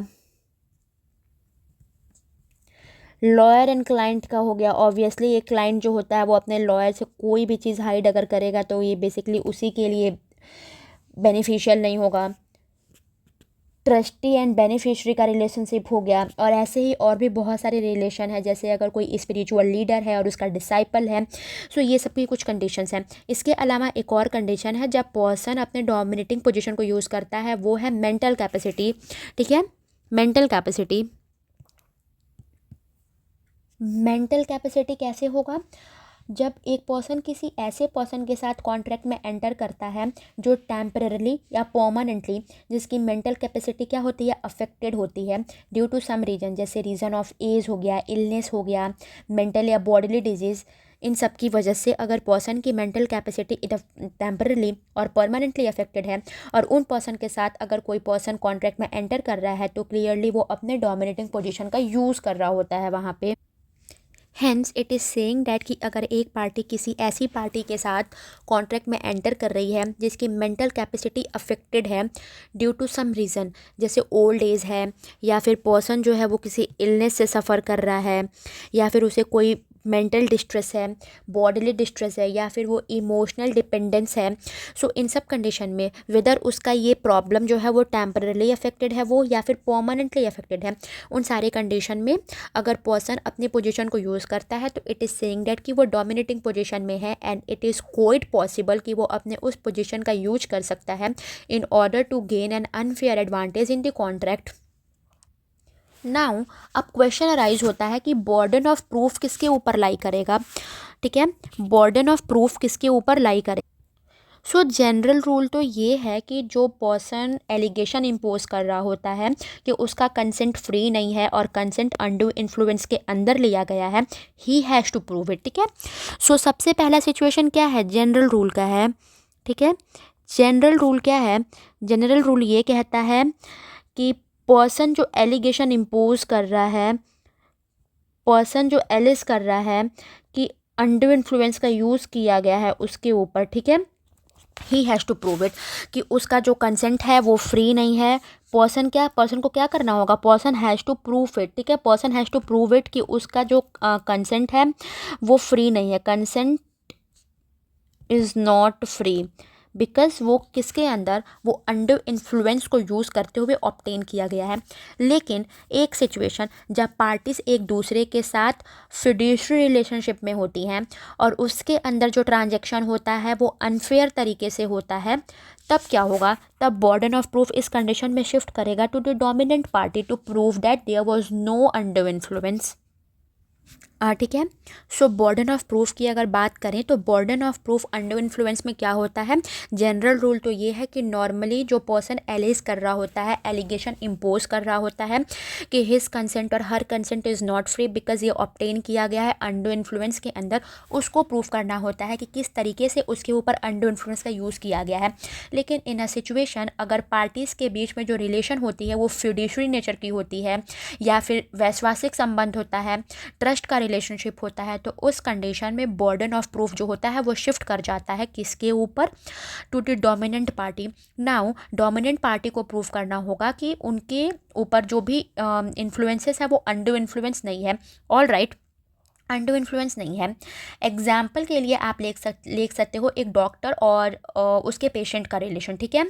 लॉयर एंड क्लाइंट का हो गया। ऑब्वियसली एक क्लाइंट जो होता है वो अपने लॉयर से कोई भी चीज़ हाइड अगर करेगा तो ये बेसिकली उसी के लिए बेनिफिशियल नहीं होगा। ट्रस्टी एंड बेनिफिशरी का रिलेशनशिप हो गया, और ऐसे ही और भी बहुत सारे रिलेशन है, जैसे अगर कोई स्पिरिचुअल लीडर है और उसका डिसाइपल है। सो ये सब की कुछ कंडीशंस हैं। इसके अलावा एक और कंडीशन है जब पर्सन अपने डोमिनेटिंग पोजीशन को यूज़ करता है, वो है मेंटल कैपेसिटी, ठीक है। मेंटल कैपेसिटी, मेंटल कैपेसिटी कैसे होगा, जब एक पर्सन किसी ऐसे पर्सन के साथ कॉन्ट्रैक्ट में एंटर करता है जो टेम्पररी या परमानेंटली, जिसकी मेंटल कैपेसिटी क्या होती है, अफेक्टेड होती है ड्यू टू सम रीजन, जैसे रीज़न ऑफ एज हो गया, इलनेस हो गया, मेंटल या बॉडीली डिजीज़। इन सब की वजह से अगर पर्सन की मेंटल कैपेसिटी टेम्परली और परमानेंटली अफेक्टेड है और उन पर्सन के साथ अगर कोई पर्सन कॉन्ट्रैक्ट में एंटर कर रहा है तो क्लियरली वो अपने डोमिनेटिंग पोजीशन का यूज़ कर रहा होता है वहाँ पे। Hence it is saying that कि अगर एक पार्टी किसी ऐसी पार्टी के साथ कॉन्ट्रैक्ट में एंटर कर रही है जिसकी मेंटल कैपेसिटी अफेक्टेड है ड्यू टू सम रीज़न, जैसे ओल्ड एज है, या फिर पर्सन जो है वो किसी इलनेस से सफ़र कर रहा है, या फिर उसे कोई मेंटल डिस्ट्रेस है, बॉडीली डिस्ट्रेस है, या फिर वो इमोशनल डिपेंडेंस है। सो इन सब कंडीशन में वेदर उसका ये प्रॉब्लम जो है वो टेम्परली अफेक्टेड है वो या फिर परमानेंटली अफेक्टेड है, उन सारे कंडीशन में अगर पर्सन अपनी पोजीशन को यूज़ करता है तो इट इज़ सेइंग डैट कि वो डोमिनेटिंग पोजीशन में है and it is quite possible कि वो अपने उस पोजीशन का यूज कर सकता है in order to gain an unfair advantage in the contract. Now अब क्वेश्चन अराइज होता है कि बर्डन ऑफ प्रूफ किसके ऊपर लाई करेगा, ठीक है, बर्डन ऑफ प्रूफ किसके ऊपर लाई करेगा। सो जनरल रूल तो ये है कि जो पर्सन एलिगेशन इम्पोज कर रहा होता है कि उसका कंसेंट फ्री नहीं है और कंसेंट अंडू इन्फ्लुएंस के अंदर लिया गया है, he has to prove it, ठीक है। सो सबसे पहला सिचुएशन क्या है, जनरल रूल का है, ठीक है। जनरल रूल क्या है, जनरल रूल ये कहता है कि पर्सन जो एलिगेशन इम्पोज कर रहा है, पर्सन जो एलिस कर रहा है कि अंडू इन्फ्लुएंस का यूज़ किया गया है उसके ऊपर, ठीक है, he has to prove it कि उसका जो कंसेंट है वो फ्री नहीं है। पर्सन को क्या करना होगा, person has to prove it, ठीक है, person has to prove it कि उसका जो कंसेंट है वो फ्री नहीं है, consent is not free, because वो किसके अंदर, वो अंडर इन्फ्लुएंस को यूज़ करते हुए ऑब्टेन किया गया है। लेकिन एक सिचुएशन जब पार्टीज एक दूसरे के साथ फिड्यूशियरी रिलेशनशिप में होती हैं और उसके अंदर जो ट्रांजैक्शन होता है वो अनफेयर तरीके से होता है, तब क्या होगा, तब बर्डन ऑफ प्रूफ इस कंडीशन में शिफ्ट करेगा to the dominant party to prove that there was no under influence. ठीक है। सो बर्डन ऑफ प्रूफ की अगर बात करें तो burden of proof under influence में क्या होता है, जनरल रूल तो ये है कि नॉर्मली जो पर्सन एलिज कर रहा होता है, एलिगेशन इम्पोज कर रहा होता है कि हिज कंसेंट और her consent is not free because ये ऑब्टेन किया गया है अंडर इन्फ्लुएंस के अंदर, उसको प्रूफ करना होता है कि किस तरीके से उसके ऊपर अंडर इन्फ्लुएंस का यूज़ किया गया है। लेकिन इन अ सिचुएशन अगर पार्टीज़ के बीच में जो रिलेशन होती है वो फिड्यूशरी नेचर की होती है या फिर वैश्वासिक संबंध होता है, ट्रस्ट का रिलेशनशिप होता है, तो उस कंडीशन में बर्डन ऑफ प्रूफ जो होता है वो शिफ्ट कर जाता है किसके ऊपर, to the dominant party. Now dominant party को प्रूफ करना होगा कि उनके ऊपर जो भी इन्फ्लुएंसेस है वो अंडर इन्फ्लुएंस नहीं है। ऑल राइट, अंडर इन्फ्लुएंस नहीं है। एग्जाम्पल के लिए आप लिख सकते हो एक डॉक्टर और उसके पेशेंट का रिलेशन। ठीक है,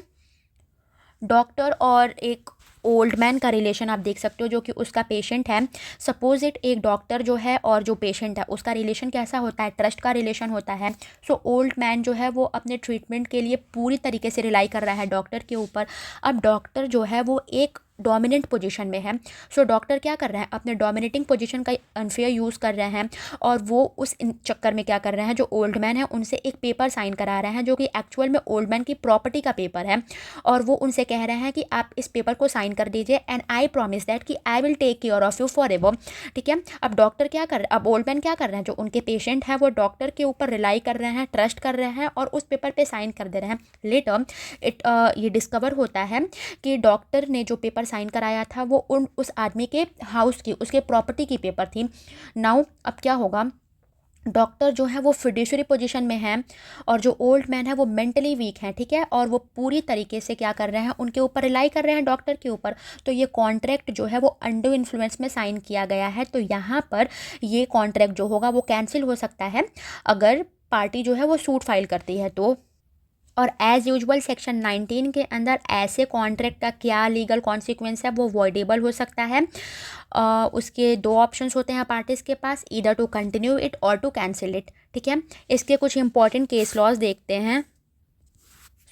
डॉक्टर और एक ओल्ड मैन का रिलेशन आप देख सकते हो जो कि उसका पेशेंट है। सपोज इट एक डॉक्टर जो है और जो पेशेंट है उसका रिलेशन कैसा होता है, ट्रस्ट का रिलेशन होता है। सो ओल्ड मैन जो है वो अपने ट्रीटमेंट के लिए पूरी तरीके से रिलाई कर रहा है डॉक्टर के ऊपर। अब डॉक्टर जो है वो एक डोमिनेंट पोजीशन में है। सो डॉक्टर क्या कर रहे हैं, अपने डोमिनेटिंग पोजीशन का अनफेयर यूज़ कर रहे हैं और वो उस चक्कर में क्या कर रहे हैं, जो ओल्ड मैन है उनसे एक पेपर साइन करा रहे हैं जो कि एक्चुअल में ओल्ड मैन की प्रॉपर्टी का पेपर है, और वो उनसे कह रहे हैं कि आप इस पेपर को साइन कर दीजिए एंड आई प्रॉमिस दैट कि I will take care of you for ever. ठीक है, अब डॉक्टर क्या कर रहे हैं, अब ओल्ड मैन क्या कर रहे हैं, जो उनके पेशेंट हैं वो डॉक्टर के ऊपर रिलाई कर रहे हैं, ट्रस्ट कर रहे हैं और उस पेपर पे साइन कर दे रहे हैं। लेटर ये डिस्कवर होता है कि डॉक्टर ने जो पेपर साइन कराया था वो उस आदमी के हाउस की, उसके प्रॉपर्टी की पेपर थी। नाउ अब क्या होगा, डॉक्टर जो है वो फिड्यूशरी पोजीशन में है और जो ओल्ड मैन है वो मेंटली वीक है। ठीक है, और वो पूरी तरीके से क्या कर रहे हैं, उनके ऊपर रिलाई कर रहे हैं डॉक्टर के ऊपर। तो ये कॉन्ट्रैक्ट जो है वो अंडर इन्फ्लुएंस में साइन किया गया है। तो यहाँ पर ये कॉन्ट्रैक्ट जो होगा वो कैंसिल हो सकता है अगर पार्टी जो है वो सूट फाइल करती है तो। और एज़ यूजुअल सेक्शन 19 के अंदर ऐसे कॉन्ट्रैक्ट का क्या लीगल कॉन्सिक्वेंस है, वो वॉइडेबल हो सकता है। उसके दो ऑप्शंस होते हैं पार्टीज़ के पास, ईदर टू कंटिन्यू इट और टू कैंसिल इट। ठीक है, इसके कुछ इंपॉर्टेंट केस लॉज देखते हैं।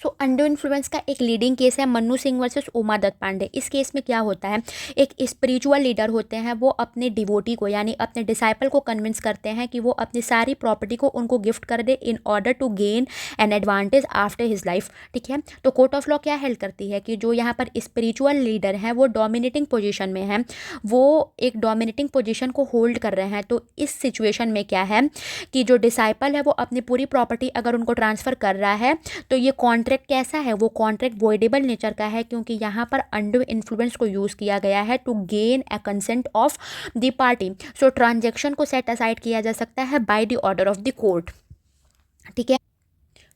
सो अंडर इन्फ्लुएंस का एक लीडिंग केस है मन्नू सिंह वर्सेस उमा दत्त पांडे। इस केस में क्या होता है, एक स्पिरिचुअल लीडर होते हैं, वो अपने डिवोटी को यानी अपने डिसाइपल को कन्विंस करते हैं कि वो अपनी सारी प्रॉपर्टी को उनको गिफ्ट कर दे in order to gain an advantage after his life. ठीक है, तो कोर्ट ऑफ लॉ क्या हेल्ड करती है कि जो यहाँ पर स्पिरिचुअल लीडर हैं वो डोमिनेटिंग पोजिशन में है, वो एक डोमिनेटिंग पोजिशन को होल्ड कर रहे हैं। तो इस सिचुएशन में क्या है कि जो डिसाइपल है वो अपनी पूरी प्रॉपर्टी अगर उनको ट्रांसफ़र कर रहा है तो ये कॉन्ट्रैक्ट कैसा है, वो कॉन्ट्रैक्ट वॉइडेबल नेचर का है, क्योंकि यहाँ पर अंडर इन्फ्लुएंस को यूज़ किया गया है to gain a consent of the party. So transaction को सेट असाइड किया जा सकता है by the order of the court. ठीक है,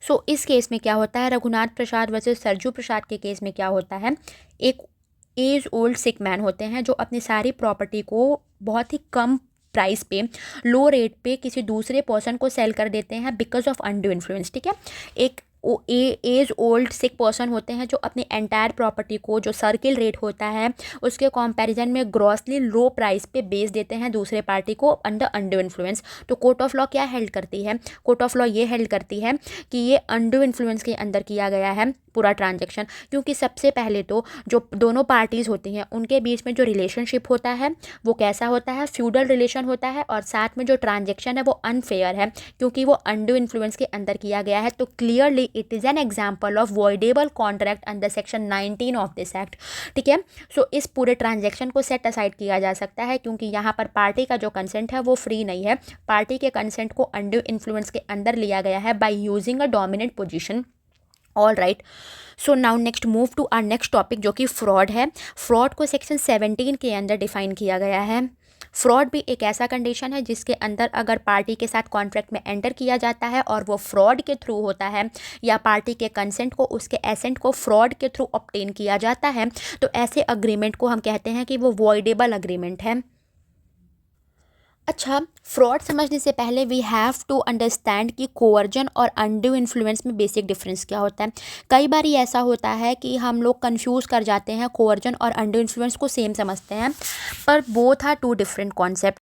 सो इस केस में क्या होता है, रघुनाथ प्रसाद वर्सेस सरजू प्रसाद के केस में क्या होता है, एक एज ओल्ड सिक मैन होते हैं जो अपनी सारी प्रॉपर्टी को बहुत ही कम प्राइस पे, लो रेट पे किसी दूसरे पर्सन को सेल कर देते हैं बिकॉज ऑफ अंडर इन्फ्लुएंस। ठीक है, एक एज ओल्ड सिक पर्सन होते हैं जो अपनी एंटायर प्रॉपर्टी को जो सर्किल रेट होता है उसके कंपैरिजन में ग्रॉसली लो प्राइस पे बेच देते हैं दूसरे पार्टी को अंडर इन्फ्लुएंस। तो कोर्ट ऑफ लॉ क्या हेल्ड करती है, कोर्ट ऑफ लॉ ये हेल्ड करती है कि ये अंडर इन्फ्लुएंस के अंदर किया गया है पूरा ट्रांजैक्शन, क्योंकि सबसे पहले तो जो दोनों पार्टीज़ होती हैं उनके बीच में जो रिलेशनशिप होता है वो कैसा होता है, फ्यूडल रिलेशन होता है, और साथ में जो ट्रांजैक्शन है वो अनफेयर है क्योंकि वो अंडर इन्फ्लुएंस के अंदर किया गया है। तो clearly it is an example of voidable contract under section 19 of this act. ठीक है, सो इस पूरे ट्रांजैक्शन को सेट असाइड किया जा सकता है क्योंकि यहाँ पर पार्टी का जो कंसेंट है वो फ्री नहीं है, पार्टी के कंसेंट को अंडर इन्फ्लुएंस के अंदर लिया गया है by using a dominant position. All right, so now next move to our next topic जो कि फ्रॉड है। फ्रॉड को सेक्शन 17 के अंदर डिफाइन किया गया है। फ्रॉड भी एक ऐसा कंडीशन है जिसके अंदर अगर पार्टी के साथ कॉन्ट्रैक्ट में एंटर किया जाता है और वो फ्रॉड के थ्रू होता है या पार्टी के कंसेंट को, उसके एसेंट को फ्रॉड के थ्रू ऑब्टेन किया जाता है, तो ऐसे अग्रीमेंट को हम कहते हैं कि वो वॉइडेबल अग्रीमेंट है। अच्छा, फ्रॉड समझने से पहले वी हैव टू अंडरस्टैंड कि कोवर्जन और अनड्यू इन्फ्लुएंस में बेसिक डिफरेंस क्या होता है। कई बार ऐसा होता है कि हम लोग कंफ्यूज कर जाते हैं, कोवर्जन और अनड्यू इन्फ्लुएंस को सेम समझते हैं, पर both are two different concept.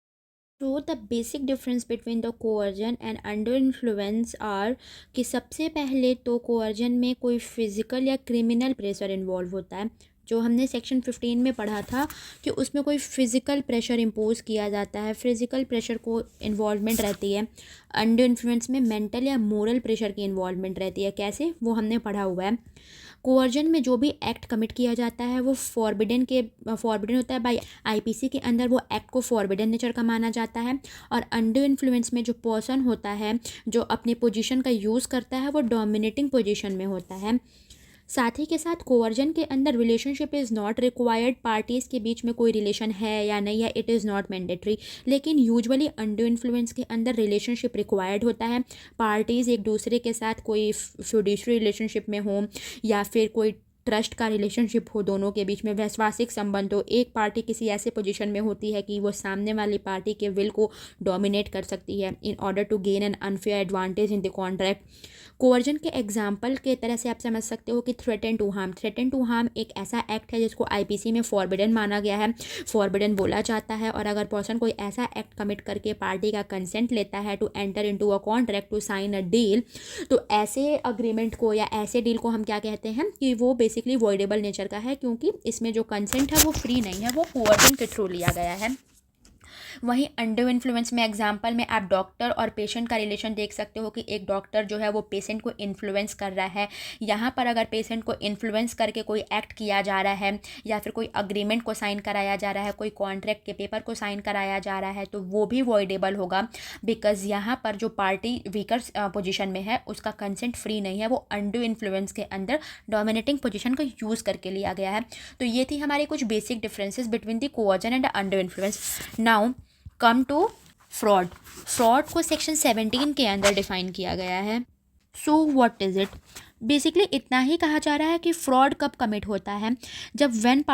तो the basic difference between the coercion and under influence are कि सबसे पहले तो कोवर्जन में कोई फिजिकल या क्रिमिनल प्रेशर इन्वॉल्व होता है, जो हमने सेक्शन 15 में पढ़ा था कि उसमें कोई फिज़िकल प्रेशर इम्पोज किया जाता है, फिज़िकल प्रेशर को इन्वॉल्वमेंट रहती है। अंडर इन्फ्लुएंस में मेंटल या मोरल प्रेशर की इन्वॉल्वमेंट रहती है। कैसे, वो हमने पढ़ा हुआ है। कोअर्जन में जो भी एक्ट कमिट किया जाता है वो फॉरबिडन होता है बाय आईपीसी के अंदर, वो एक्ट को फॉरबिडन नेचर का माना जाता है। और अंडर इन्फ्लुएंस में जो पर्सन होता है जो अपनी पोजीशन का यूज़ करता है वो डोमिनेटिंग पोजीशन में होता है। साथ ही के साथ कोअर्जन के अंदर relationship is not required, parties के बीच में कोई रिलेशन है या नहीं है, इट इज़ नॉट मैंडेटरी। लेकिन यूजुअली अंडर इन्फ्लुएंस के अंदर रिलेशनशिप रिक्वायर्ड होता है। पार्टीज़ एक दूसरे के साथ कोई फिड्यूशियरी रिलेशनशिप में हो या फिर कोई ट्रस्ट का रिलेशनशिप हो, दोनों के बीच में वैश्वासिक संबंध हो। एक पार्टी किसी ऐसे पोजीशन में होती है कि वो सामने वाली पार्टी के विल को डोमिनेट कर सकती है in order to gain an unfair advantage in the contract. Coercion के एग्जाम्पल के तरह से आप समझ सकते हो कि threaten to harm, threaten to harm एक ऐसा एक्ट है जिसको आईपीसी में फॉरबिडन माना गया है, फॉरबिडन बोला जाता है। और अगर पर्सन कोई ऐसा एक्ट कमिट करके पार्टी का कंसेंट लेता है to enter into a contract to sign a deal, तो ऐसे अग्रीमेंट को या ऐसे डील को हम क्या कहते हैं कि वो बेसिकली वॉइडेबल नेचर का है, क्योंकि इसमें जो कंसेंट है वो फ्री नहीं है, वो कोअर्जन के थ्रू लिया गया है। वहीं अंडर इन्फ्लुएंस में एग्जांपल में आप डॉक्टर और पेशेंट का रिलेशन देख सकते हो कि एक डॉक्टर जो है वो पेशेंट को इन्फ्लुएंस कर रहा है। यहाँ पर अगर पेशेंट को इन्फ्लुएंस करके कोई एक्ट किया जा रहा है या फिर कोई अग्रीमेंट को साइन कराया जा रहा है, कोई कॉन्ट्रैक्ट के पेपर को साइन कराया जा रहा है, तो वो भी वॉइडेबल होगा, बिकॉज यहाँ पर जो पार्टी वीकर पोजिशन में है उसका कंसेंट फ्री नहीं है, वो अंडर इन्फ्लुएंस के अंदर डोमिनेटिंग पोजिशन का यूज़ करके लिया गया है। तो ये थी हमारी कुछ basic differences between the coercion and under influence. Now come to fraud. Fraud को सेक्शन 17 के अंदर डिफाइन किया गया है। So what is it? Basically इतना ही कहा जा रहा है कि फ्रॉड कब कमिट होता है, जब when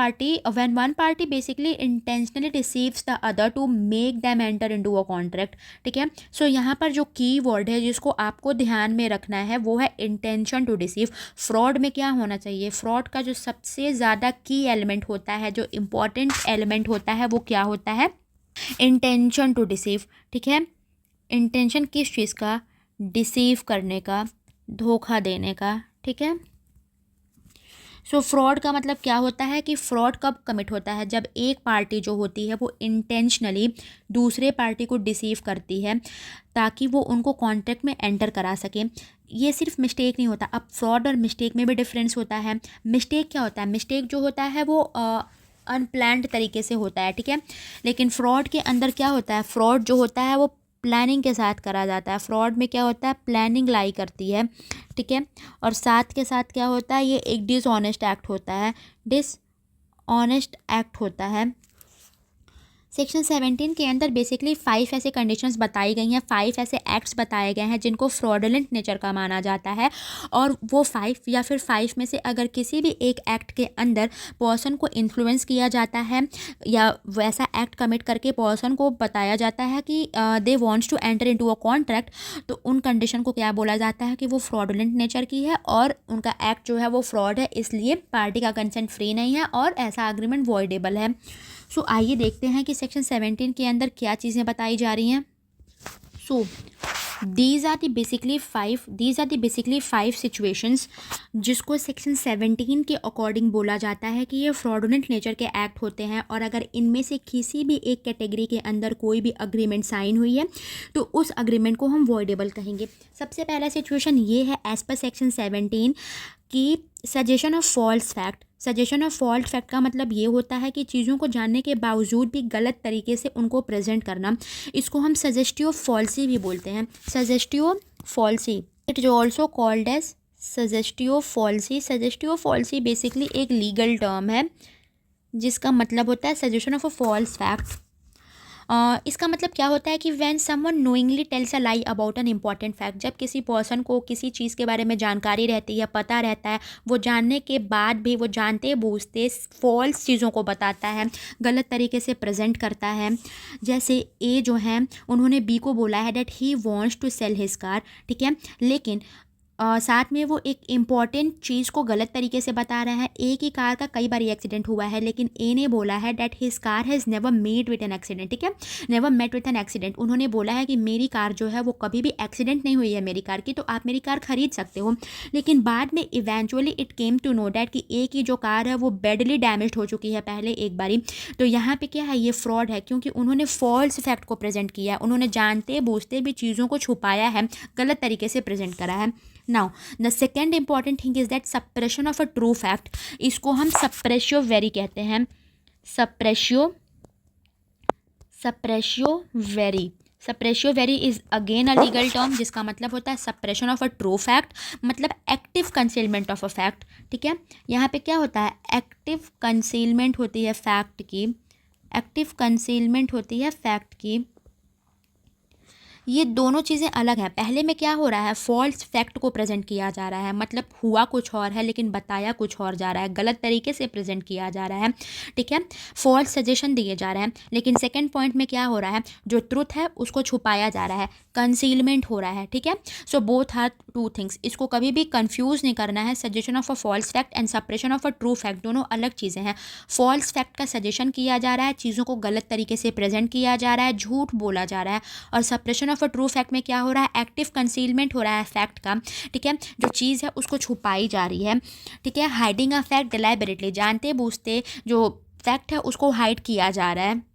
one party basically intentionally deceives the other to make them enter into a contract. ठीक है, सो यहाँ पर जो की वर्ड है जिसको आपको ध्यान में रखना है वो है इंटेंशन टू डिसीव। फ्रॉड में क्या होना चाहिए, फ्रॉड का जो सबसे ज़्यादा की एलिमेंट होता है, जो इम्पॉर्टेंट एलिमेंट होता है, वो क्या होता है, इंटेंशन टू डिसीव। ठीक है, इंटेंशन किस चीज़ का, डिसीव करने का, धोखा देने का। ठीक है, सो फ्रॉड का मतलब क्या होता है कि फ्रॉड कब कमिट होता है, जब एक पार्टी जो होती है वो इंटेंशनली दूसरे पार्टी को डिसीव करती है ताकि वो उनको कॉन्ट्रैक्ट में एंटर करा सके। ये सिर्फ मिस्टेक नहीं होता, अब फ्रॉड और मिस्टेक में भी डिफरेंस होता है। मिस्टेक क्या होता है, मिस्टेक जो होता है वो अनप्लान्ड तरीके से होता है। ठीक है, लेकिन फ्रॉड के अंदर क्या होता है, फ्रॉड जो होता है वो प्लानिंग के साथ करा जाता है। फ्रॉड में क्या होता है, प्लानिंग लाई करती है। ठीक है, और साथ के साथ क्या होता है, ये एक डिसऑनेस्ट एक्ट होता है, डिसऑनेस्ट एक्ट होता है। सेक्शन 17 के अंदर बेसिकली 5 ऐसे कंडीशंस बताई गई हैं, 5 ऐसे एक्ट्स बताए गए हैं जिनको फ्रॉडलेंट नेचर का माना जाता है। और वो 5 या फिर 5 में से अगर किसी भी एक एक्ट के अंदर पर्सन को इन्फ्लुएंस किया जाता है या वैसा एक्ट कमिट करके पर्सन को बताया जाता है कि they wants to enter into a contract, तो उन कंडीशन को क्या बोला जाता है कि वो फ्रॉडलेंट नेचर की है और उनका एक्ट जो है वो फ्रॉड है, इसलिए पार्टी का कंसेंट फ्री नहीं है और ऐसा एग्रीमेंट वॉइडेबल है। सो आइए देखते हैं कि सेक्शन 17 के अंदर क्या चीज़ें बताई जा रही हैं। So these are the basically five situations जिसको सेक्शन 17 के अकॉर्डिंग बोला जाता है कि ये फ्रॉडुलेंट नेचर के एक्ट होते हैं, और अगर इनमें से किसी भी एक कैटेगरी के अंदर कोई भी अग्रीमेंट साइन हुई है तो उस अग्रीमेंट को हम वॉइडेबल कहेंगे। सबसे पहला सिचुएशन ये है एज पर सेक्शन 17 की suggestion of false fact. Suggestion of false fact का मतलब ये होता है कि चीज़ों को जानने के बावजूद भी गलत तरीके से उनको प्रेजेंट करना। इसको हम सजेस्टिव फॉल्सी भी बोलते हैं, suggestive fallacy. It is also called as suggestive fallacy. Suggestive fallacy basically एक लीगल टर्म है जिसका मतलब होता है suggestion of a false fact. इसका मतलब क्या होता है कि when someone knowingly tells a lie about an important fact, जब किसी पर्सन को किसी चीज़ के बारे में जानकारी रहती है, पता रहता है, वो जानने के बाद भी वो जानते बूझते फॉल्स चीज़ों को बताता है, गलत तरीके से प्रेजेंट करता है। जैसे ए जो है उन्होंने बी को बोला है that he wants to sell his car, ठीक है, लेकिन साथ में वो एक इम्पॉर्टेंट चीज़ को गलत तरीके से बता रहा है। ए की कार का कई बार एक्सीडेंट हुआ है, लेकिन ए ने बोला है that his car has never met with an accident, ठीक है, never met with an accident. उन्होंने बोला है कि मेरी कार जो है वो कभी भी एक्सीडेंट नहीं हुई है मेरी कार की, तो आप मेरी कार खरीद सकते हो। लेकिन बाद में eventually it came to know that कि ए की जो कार है वो बैडली डैमेज हो चुकी है पहले एक बारी। तो यहाँ पे क्या है, ये फ्रॉड है, क्योंकि उन्होंने फॉल्स फैक्ट को प्रेजेंट किया है, उन्होंने जानते बूझते भी चीज़ों को छुपाया है, गलत तरीके से प्रेजेंट करा है। Now the second important thing is that suppression of a true fact, इसको हम सप्रेशियो वेरी कहते हैं। Suppressio veri is again a legal term, जिसका मतलब होता है suppression of a true fact, मतलब active concealment of a fact, ठीक है। यहाँ पे क्या होता है, एक्टिव कंसीलमेंट होती है फैक्ट की, एक्टिव कंसीलमेंट होती है फैक्ट की। ये दोनों चीज़ें अलग हैं। पहले में क्या हो रहा है, फॉल्स फैक्ट को प्रेजेंट किया जा रहा है, मतलब हुआ कुछ और है लेकिन बताया कुछ और जा रहा है, गलत तरीके से प्रेजेंट किया जा रहा है, ठीक है, फॉल्स सजेशन दिए जा रहे हैं। लेकिन सेकंड पॉइंट में क्या हो रहा है, जो ट्रुथ है उसको छुपाया जा रहा है, कंसीलमेंट हो रहा है, ठीक है। So both are two things, इसको कभी भी कंफ्यूज नहीं करना है। Suggestion of a false fact and suppression of a true fact दोनों अलग चीज़ें हैं। फॉल्स फैक्ट का सजेशन किया जा रहा है, चीज़ों को गलत तरीके से प्रेजेंट किया जा रहा है, झूठ बोला जा रहा है। और suppression of a true fact में क्या हो रहा है, एक्टिव कंसीलमेंट हो रहा है फैक्ट का, ठीक है, जो चीज़ है उसको छुपाई जा रही है, ठीक है। हाइडिंग अ फैक्ट डिलाइबरेटली, जानते बूझते जो फैक्ट है उसको हाइड किया जा रहा है।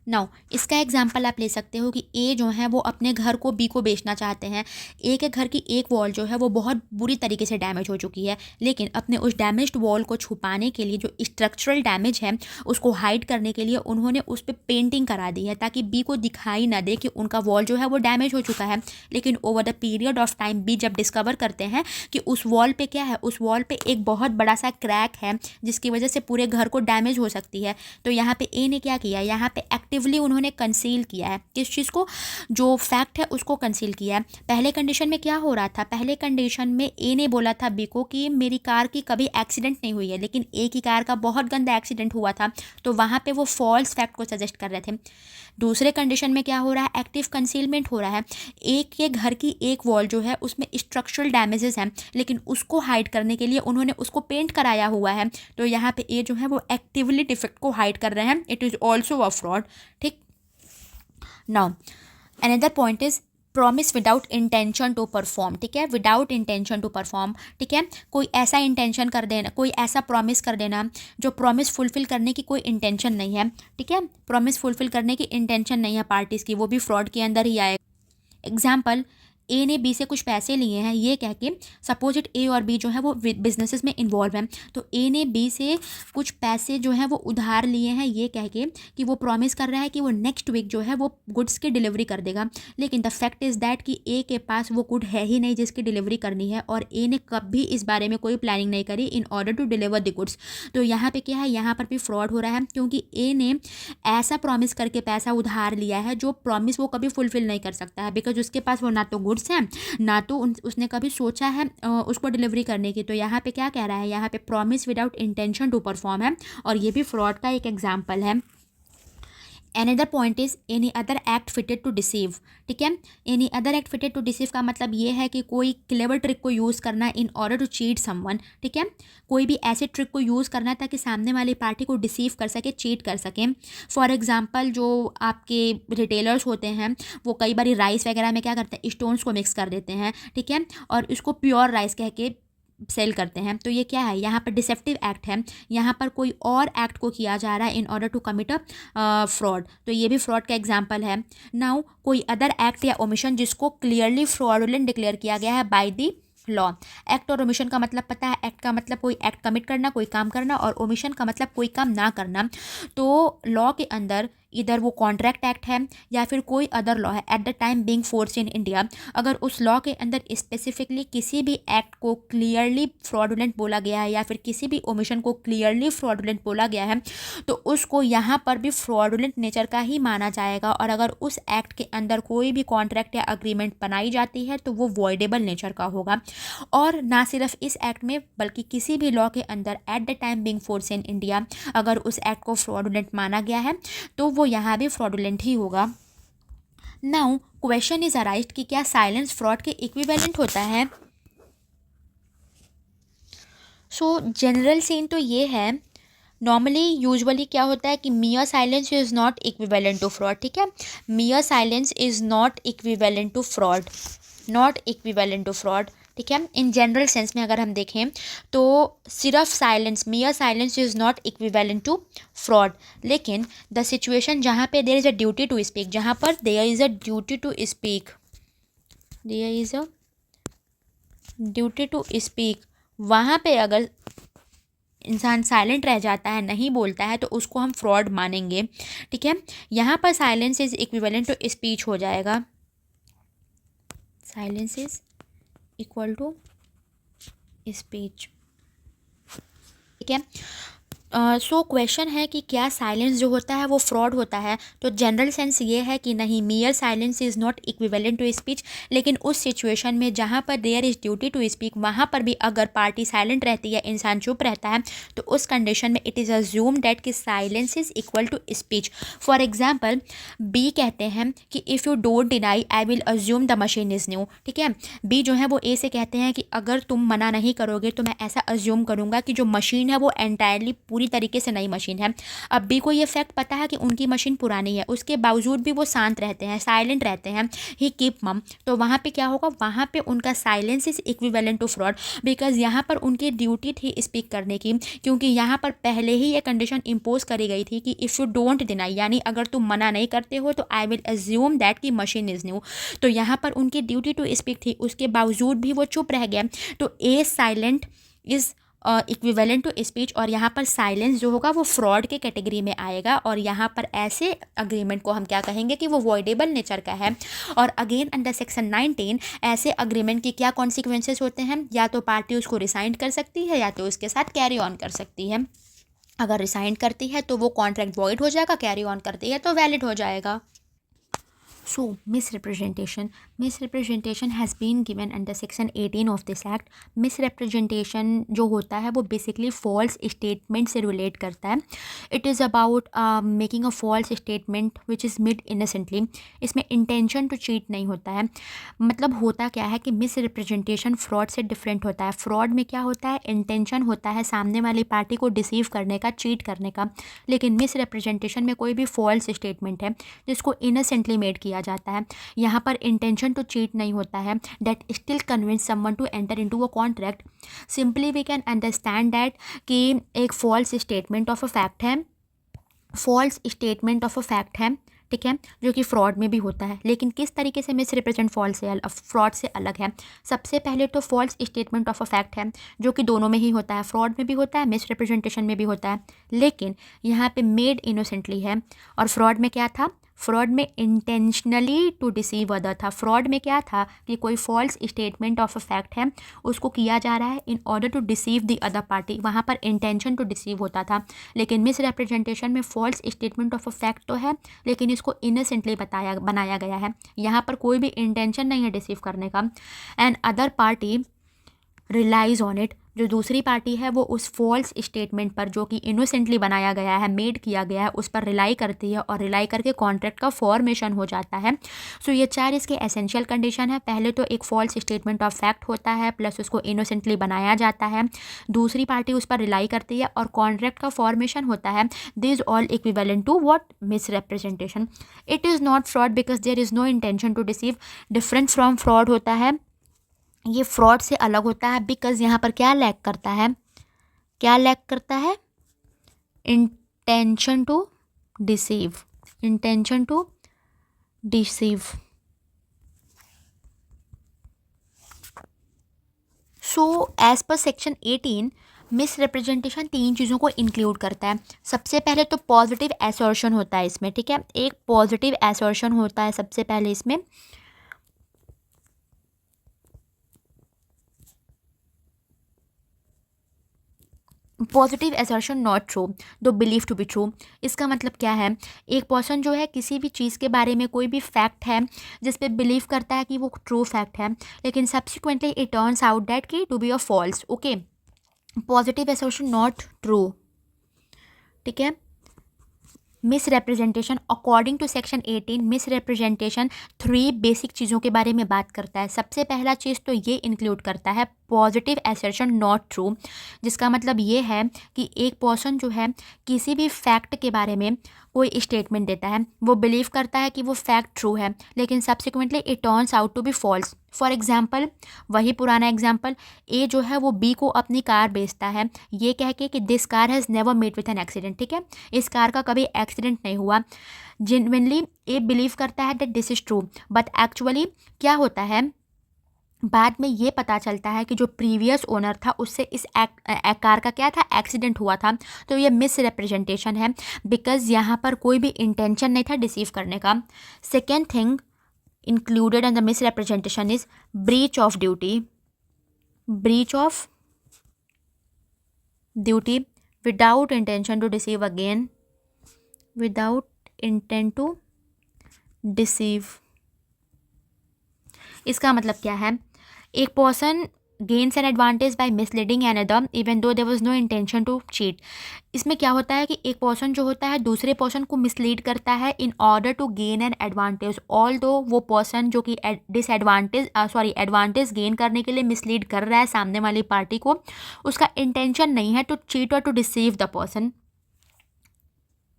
नाउ इसका एग्जाम्पल आप ले सकते हो कि ए जो है वो अपने घर को बी को बेचना चाहते हैं। ए के घर की एक वॉल जो है वो बहुत बुरी तरीके से डैमेज हो चुकी है, लेकिन अपने उस डैमेज्ड वॉल को छुपाने के लिए, जो स्ट्रक्चरल डैमेज है उसको हाइड करने के लिए उन्होंने उस पर पेंटिंग करा दी है, ताकि बी को दिखाई ना दे कि उनका वॉल जो है वो डैमेज हो चुका है। लेकिन over the period of time B जब डिस्कवर करते हैं कि उस वॉल पे क्या है, उस वॉल पे एक बहुत बड़ा सा क्रैक है जिसकी वजह से पूरे घर को डैमेज हो सकती है, तो यहाँ पे ए ने क्या किया, यहाँ पे एक्टिवली उन्होंने कंसील किया है, किस चीज़ को, जो फैक्ट है उसको कंसील किया है। पहले कंडीशन में क्या हो रहा था, पहले कंडीशन में ए ने बोला था बी को कि मेरी कार की कभी एक्सीडेंट नहीं हुई है, लेकिन ए की कार का बहुत गंदा एक्सीडेंट हुआ था, तो वहाँ पे वो फॉल्स फैक्ट को सजेस्ट कर रहे थे। दूसरे कंडीशन में क्या हो रहा है, एक्टिव कंसीलमेंट हो रहा है। ए के घर की एक वॉल जो है उसमें स्ट्रक्चरल डैमेजेस हैं, लेकिन उसको हाइड करने के लिए उन्होंने उसको पेंट कराया हुआ है, तो यहाँ पे ए जो है वो एक्टिवली डिफेक्ट को हाइड कर रहे हैं। It is also a fraud, ठीक। Now another point is promise without intention to perform, ठीक है, विदाउट इंटेंशन टू परफॉर्म, ठीक है, कोई ऐसा इंटेंशन कर देना, कोई ऐसा प्रॉमिस कर देना जो प्रॉमिस फुलफिल करने की कोई इंटेंशन नहीं है, ठीक है, प्रॉमिस फुलफिल करने की इंटेंशन नहीं है पार्टीज़ की, वो भी फ्रॉड के अंदर ही आएगा। एग्जाम्पल, ए ने बी से कुछ पैसे लिए हैं, ये कह के, सपोज इट ए और बी जो है वो बिजनेसेस में इन्वॉल्व हैं, तो ए ने बी से कुछ पैसे जो हैं वो उधार लिए हैं, ये कह के कि वो प्रॉमिस कर रहा है कि वो नेक्स्ट वीक जो है वो गुड्स की डिलीवरी कर देगा। लेकिन द फैक्ट इज़ दैट कि ए के पास वो गुड है ही नहीं जिसकी डिलीवरी करनी है, और ए ने कभी इस बारे में कोई प्लानिंग नहीं करी in order to deliver the goods. तो यहाँ पे क्या है, यहाँ पर भी फ्रॉड हो रहा है, क्योंकि ए ने ऐसा प्रॉमिस करके पैसा उधार लिया है जो प्रॉमिस वो कभी फुलफिल नहीं कर सकता है, बिकॉज उसके पास वो ना तो गुड्स हैं, ना तो उसने कभी सोचा है उसको डिलीवरी करने की। तो यहाँ पे क्या कह रहा है, यहाँ पे promise without intention to perform है, और ये भी फ्रॉड का एक एग्जाम्पल है। Another point is any other act fitted to deceive, ठीक है, any other act fitted to deceive का मतलब ये है कि कोई क्लेवर ट्रिक को यूज़ करना in order to cheat someone, ठीक है, कोई भी ऐसे ट्रिक को यूज़ करना ताकि सामने वाली पार्टी को डिसीव कर सके, चीट कर सके। फॉर एग्जांपल, जो आपके रिटेलर्स होते हैं वो कई बार राइस वगैरह में क्या करते हैं, स्टोन्स को मिक्स कर देते हैं, ठीक है, और इसको प्योर राइस कह के सेल करते हैं। तो ये क्या है, यहाँ पर डिसेप्टिव एक्ट है, यहाँ पर कोई और एक्ट को किया जा रहा है in order to commit a fraud, तो ये भी फ्रॉड का एग्जांपल है। नाउ कोई अदर एक्ट या ओमिशन जिसको क्लियरली फ्रॉडुलेंट डिक्लेयर किया गया है बाय द लॉ। एक्ट और ओमिशन का मतलब पता है, एक्ट का मतलब कोई एक्ट कमिट करना, कोई काम करना, और ओमिशन का मतलब कोई काम ना करना। तो लॉ के अंदर इधर वो कॉन्ट्रैक्ट एक्ट है या फिर कोई अदर लॉ है at the time being force in India, अगर उस लॉ के अंदर स्पेसिफिकली किसी भी एक्ट को क्लियरली फ्रॉडुलेंट बोला गया है या फिर किसी भी ओमिशन को क्लियरली फ्रॉडुलेंट बोला गया है, तो उसको यहाँ पर भी फ्रॉडुलेंट नेचर का ही माना जाएगा। और अगर उस एक्ट के अंदर कोई भी कॉन्ट्रैक्ट या अग्रीमेंट बनाई जाती है तो वो वॉइडेबल नेचर का होगा। और ना सिर्फ इस एक्ट में बल्कि किसी भी लॉ के अंदर eight the time being force in India अगर उस एक्ट को फ्रॉडुलेंट माना गया है तो वो यहाँ भी फ्रॉडुलेंट ही होगा। नाउ क्वेश्चन इज अराइज्ड कि क्या साइलेंस फ्रॉड के इक्विवेलेंट होता है। सो जनरल सीन तो ये है, नॉर्मली यूजुअली क्या होता है कि mere silence is not equivalent to fraud, ठीक है, mere silence is not equivalent to fraud, not equivalent to fraud, ठीक है। इन जनरल सेंस में अगर हम देखें तो सिर्फ silence, mere silence is not equivalent to fraud. लेकिन द सिचुएशन जहाँ पे there is a duty to speak, जहाँ पर there is a duty to speak, there is a duty to speak, वहाँ पे अगर इंसान साइलेंट रह जाता है, नहीं बोलता है, तो उसको हम फ्रॉड मानेंगे, ठीक है। यहाँ पर silence is equivalent to speech हो जाएगा, silence is equal to speech, ठीक है। सो क्वेश्चन है कि क्या साइलेंस जो होता है वो फ्रॉड होता है, तो जनरल सेंस ये है कि नहीं, mere silence is not equivalent to speech. लेकिन उस सिचुएशन में जहाँ पर there is duty to speak, वहाँ पर भी अगर पार्टी साइलेंट रहती है, इंसान चुप रहता है, तो उस कंडीशन में इट इज़ अज्यूम डैट कि silence is equal to speech. For example B कहते हैं कि if you don't deny I will assume the machine is new, ठीक है। बी जो है वो ए से कहते हैं कि अगर तुम मना नहीं करोगे तो मैं ऐसा अज्यूम करूँगा कि जो मशीन है वो एंटायरली पूरी तरीके से नई मशीन है। अब बी को ये फैक्ट पता है कि उनकी मशीन पुरानी है, उसके बावजूद भी वो शांत रहते हैं, साइलेंट रहते हैं, ही कीप मम, तो वहाँ पे क्या होगा, वहाँ पे उनका silence is equivalent to fraud, because यहाँ पर उनकी ड्यूटी थी स्पीक करने की, क्योंकि यहाँ पर पहले ही ये कंडीशन इम्पोज करी गई थी कि इफ़ यू डोंट डिनाई, यानी अगर तुम मना नहीं करते हो तो आई विल एज्यूम दैट की मशीन इज़ न्यू। तो यहाँ पर उनकी ड्यूटी टू स्पीक थी, उसके बावजूद भी वो चुप रह गए, तो a silent is equivalent to speech, और यहाँ पर साइलेंस जो होगा वो फ्रॉड के कैटेगरी में आएगा, और यहाँ पर ऐसे अग्रीमेंट को हम क्या कहेंगे कि वो वॉइडेबल नेचर का है। और अगेन अंडर सेक्शन 19 ऐसे अग्रीमेंट की क्या कॉन्सिक्वेंसेस होते हैं, या तो पार्टी उसको रिसाइन कर सकती है या तो उसके साथ कैरी ऑन कर सकती है। अगर रिसाइन करती है तो वो कॉन्ट्रैक्ट वॉइड हो जाएगा, कैरी ऑन करती है तो वैलिड हो जाएगा। So, misrepresentation has been given under section 18 of this act. Misrepresentation जो होता है वो basically false statement से relate करता है. It is about making a false statement which is made innocently. इसमें intention to cheat नहीं होता है. मतलब होता क्या है कि misrepresentation fraud से different होता है. fraud में क्या होता है, intention होता है सामने वाली पार्टी को deceive करने का, cheat करने का. लेकिन misrepresentation में कोई भी false statement है जिसको innocently made किया जाता है, यहाँ पर इंटेंशन टू चीट नहीं होता है, that still convince someone to enter into a contract. Simply we can understand that कि एक false statement of a fact है, false statement of a fact है, ठीक है, जो कि फ्रॉड में भी होता है। लेकिन किस तरीके से मिस रिप्रेजेंट फॉल्स से फ्रॉड से अलग है। सबसे पहले तो false statement of a fact है जो कि दोनों में ही होता है, फ्रॉड में भी होता है, मिस रिप्रेजेंटेशन में भी होता है, लेकिन यहाँ पे मेड इनोसेंटली है। और फ्रॉड में क्या था, फ्रॉड में इंटेंशनली टू डिसीव अदर था। फ्रॉड में क्या था कि कोई false statement of a fact है उसको किया जा रहा है in order to deceive the other party, वहाँ पर इंटेंशन टू डिसीव होता था। लेकिन मिस रिप्रेजेंटेशन में false statement of a fact तो है लेकिन इसको इनोसेंटली बनाया गया है, यहाँ पर कोई भी इंटेंशन नहीं है डिसीव करने का, and other party relies on it, जो दूसरी पार्टी है वो उस फॉल्स स्टेटमेंट पर जो कि इनोसेंटली बनाया गया है, मेड किया गया है, उस पर रिलाई करती है और रिलाई करके कॉन्ट्रैक्ट का फॉर्मेशन हो जाता है। सो ये चार इसके एसेंशियल कंडीशन है। पहले तो एक फॉल्स स्टेटमेंट ऑफ फैक्ट होता है प्लस उसको इनोसेंटली बनाया जाता है, दूसरी पार्टी उस पर रिलाई करती है और कॉन्ट्रैक्ट का फॉर्मेशन होता है। This all equivalent to what, misrepresentation. It is not fraud because there is no intention to deceive. Different from fraud होता है, ये फ्रॉड से अलग होता है बिकॉज यहाँ पर क्या लैक करता है, क्या लैक करता है, intention to deceive, intention to deceive. So as per section 18 misrepresentation तीन चीज़ों को इंक्लूड करता है। सबसे पहले तो पॉजिटिव एसर्शन होता है इसमें, ठीक है, एक पॉजिटिव एसर्शन होता है सबसे पहले इसमें। Positive assertion not true though believe to be true. इसका मतलब क्या है, एक पर्सन जो है किसी भी चीज़ के बारे में कोई भी फैक्ट है जिस पे बिलीव करता है कि वो ट्रू फैक्ट है, लेकिन subsequently it turns out that कि to be a false. Okay, positive assertion not true, ठीक है। Misrepresentation according to section 18 misrepresentation 3 basic चीज़ों के बारे में बात करता है। सबसे पहला चीज़ तो ये इंक्लूड करता है पॉजिटिव एसर्शन नॉट ट्रू, जिसका मतलब ये है कि एक पर्सन जो है किसी भी फैक्ट के बारे में कोई स्टेटमेंट देता है, वो बिलीव करता है कि वो फैक्ट ट्रू है, लेकिन subsequently it turns out to be false. For example, वही पुराना एग्जाम्पल, ए जो है वो बी को अपनी कार बेचता है ये कह के कि this car has never met with an accident, ठीक है, इस कार का कभी एक्सीडेंट नहीं हुआ। जेन्युइनली ए बिलीव करता है that this is true, but actually क्या होता है, बाद में ये पता चलता है कि जो प्रीवियस ओनर था उससे इस कार का क्या था, एक्सीडेंट हुआ था। तो ये मिस रिप्रेजेंटेशन है, बिकॉज यहाँ पर कोई भी इंटेंशन नहीं था डिसीव करने का। Second thing included in the misrepresentation is breach of duty. Breach of duty without intention to deceive, again without intent to deceive. इसका मतलब क्या है, एक person gains an advantage by misleading another even though there was no intention to cheat. इसमें क्या होता है कि एक पर्सन जो होता है दूसरे पर्सन को मिसलीड करता है in order to gain an advantage, although वो पर्सन जो कि एडवांटेज गेन करने के लिए मिसलीड कर रहा है सामने वाली पार्टी को, उसका इंटेंशन नहीं है टू चीट और to deceive the person.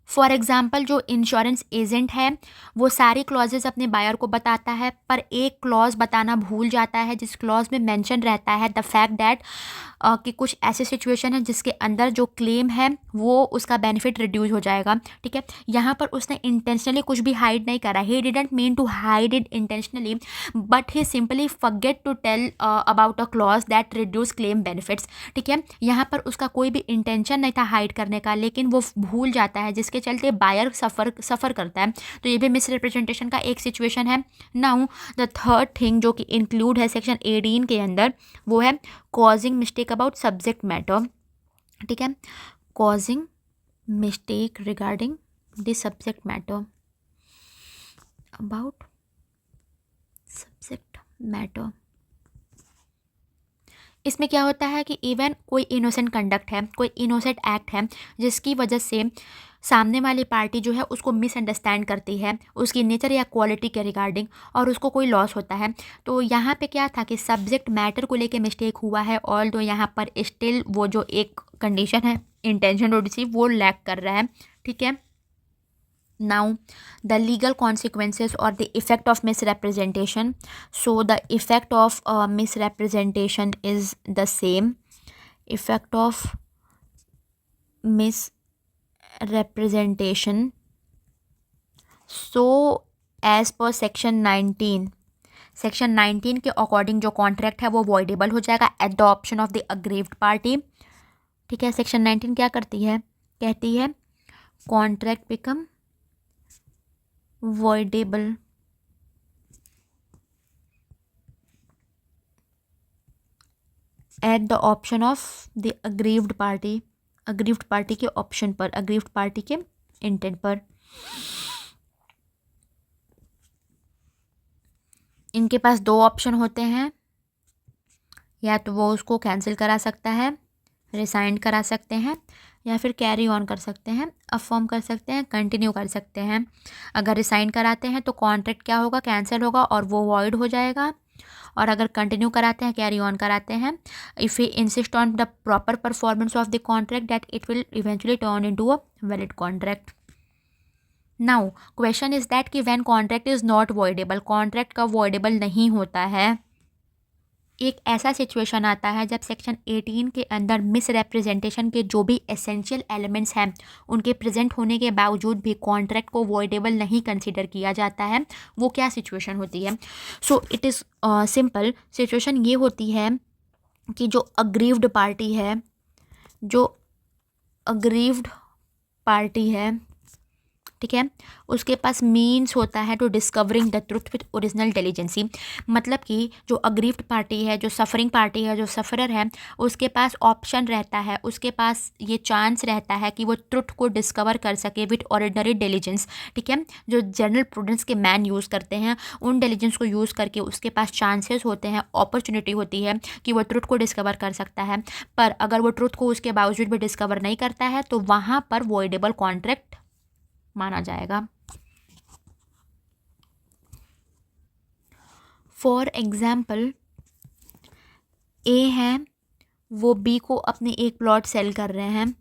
For example, जो इंश्योरेंस एजेंट है वो सारी क्लॉजेज अपने बायर को बताता है, पर एक क्लॉज बताना भूल जाता है जिस क्लॉज में मेंशन रहता है द फैक्ट दैट कि कुछ ऐसे सिचुएशन है जिसके अंदर जो क्लेम है वो उसका बेनिफिट रिड्यूस हो जाएगा, ठीक है। यहाँ पर उसने इंटेंशनली कुछ भी हाइड नहीं करा, he didn't mean to hide it intentionally, but he simply forget to tell about a clause that reduce claim benefits, ठीक है। यहाँ पर उसका कोई भी इंटेंशन नहीं था हाइड करने का, लेकिन वो भूल जाता है जिसके चलते बायर सफ़र करता है। तो ये भी मिस रिप्रेजेंटेशन का एक सिचुएशन है। नाउ द थर्ड थिंग जो कि इंक्लूड है सेक्शन 18 के अंदर, वो है causing mistake about subject matter, ठीक है, causing mistake regarding the subject matter, about subject matter. इसमें क्या होता है कि इवन कोई इनोसेंट कंडक्ट है, कोई इनोसेंट एक्ट है जिसकी वजह से सामने वाली पार्टी जो है उसको मिसअंडरस्टैंड करती है उसकी नेचर या क्वालिटी के रिगार्डिंग, और उसको कोई लॉस होता है। तो यहाँ पे क्या था कि सब्जेक्ट मैटर को लेके मिस्टेक हुआ है, ऑल दो यहाँ पर स्टिल वो जो एक कंडीशन है इंटेंशन टू डिसीव वो लैक कर रहा है, ठीक है। Now the legal consequences or the effect of misrepresentation. So the effect of misrepresentation is the same. Effect of misrepresentation. So as per section 19, section 19 के अकॉर्डिंग जो contract है वो वॉइडेबल हो जाएगा eight the option of the aggrieved party, ठीक है। Section 19 क्या करती है, कहती है contract become voidable at the option of the aggrieved party, aggrieved party के ऑप्शन पर, aggrieved party के इंटेंट पर। इनके पास दो ऑप्शन होते हैं, या तो वो उसको कैंसिल करा सकता है, रिसाइन करा सकते हैं, या फिर कैरी ऑन कर सकते हैं, अफर्म कर सकते हैं, कंटिन्यू कर सकते हैं। अगर रिसाइन कराते हैं तो कॉन्ट्रैक्ट क्या होगा, कैंसिल होगा और वो वॉइड हो जाएगा, और अगर कंटिन्यू कराते हैं, कैरी ऑन कराते हैं, if we insist on the proper performance of the contract that it will eventually turn into a valid contract. Now question is that कि when contract is not voidable, contract का voidable नहीं होता है। एक ऐसा situation आता है जब सेक्शन 18 के अंदर मिस रिप्रेजेंटेशन के जो भी एसेंशियल एलिमेंट्स हैं उनके प्रेजेंट होने के बावजूद भी कॉन्ट्रैक्ट को वॉइडेबल नहीं कंसीडर किया जाता है। वो क्या सिचुएशन होती है? So it is simple. Situation ये होती है कि जो अग्रीव्ड पार्टी है, जो अग्रीव्ड पार्टी है, ठीक है, उसके पास मीन्स होता है to discovering the truth with original intelligence. मतलब कि जो अग्रीव्ड पार्टी है, जो सफरिंग पार्टी है, जो सफरर है, उसके पास ऑप्शन रहता है, उसके पास ये चांस रहता है कि वो ट्रुथ को डिस्कवर कर सके विथ ऑर्डिनरी इंटेलिजेंस, ठीक है। जो जनरल प्रूडेंस के मैन यूज़ करते हैं उन इंटेलिजेंस को यूज़ करके उसके पास चांसेस होते हैं, अपॉर्चुनिटी होती है कि वो ट्रुथ को डिस्कवर कर सकता है। पर अगर वो ट्रुथ को उसके बावजूद भी डिस्कवर नहीं करता है तो वहाँ पर वॉइडेबल कॉन्ट्रैक्ट माना जाएगा। फॉर एग्जाम्पल, ए हैं, वो बी को अपने एक प्लॉट सेल कर रहे हैं।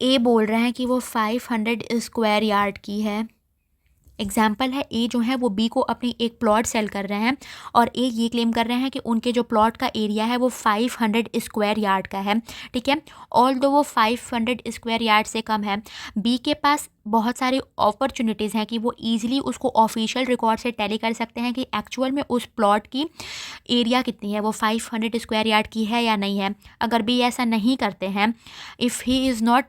ए बोल रहे हैं कि वो 500 स्क्वायर यार्ड की है। एग्जाम्पल है, ए जो है वो बी को अपनी एक प्लॉट सेल कर रहे हैं और ए ये क्लेम कर रहे हैं कि उनके जो प्लॉट का एरिया है वो 500 स्क्वायर यार्ड का है। ठीक है, ऑल दो वो 500 स्क्वायर यार्ड से कम है, बी के पास बहुत सारी अपॉर्चुनिटीज़ हैं कि वो ईजिली उसको ऑफिशियल रिकॉर्ड से टैली कर सकते हैं कि एक्चुअल में उस प्लॉट की एरिया कितनी है, वो 500 स्क्वायर यार्ड की है या नहीं है। अगर बी ऐसा नहीं करते हैं, if he is not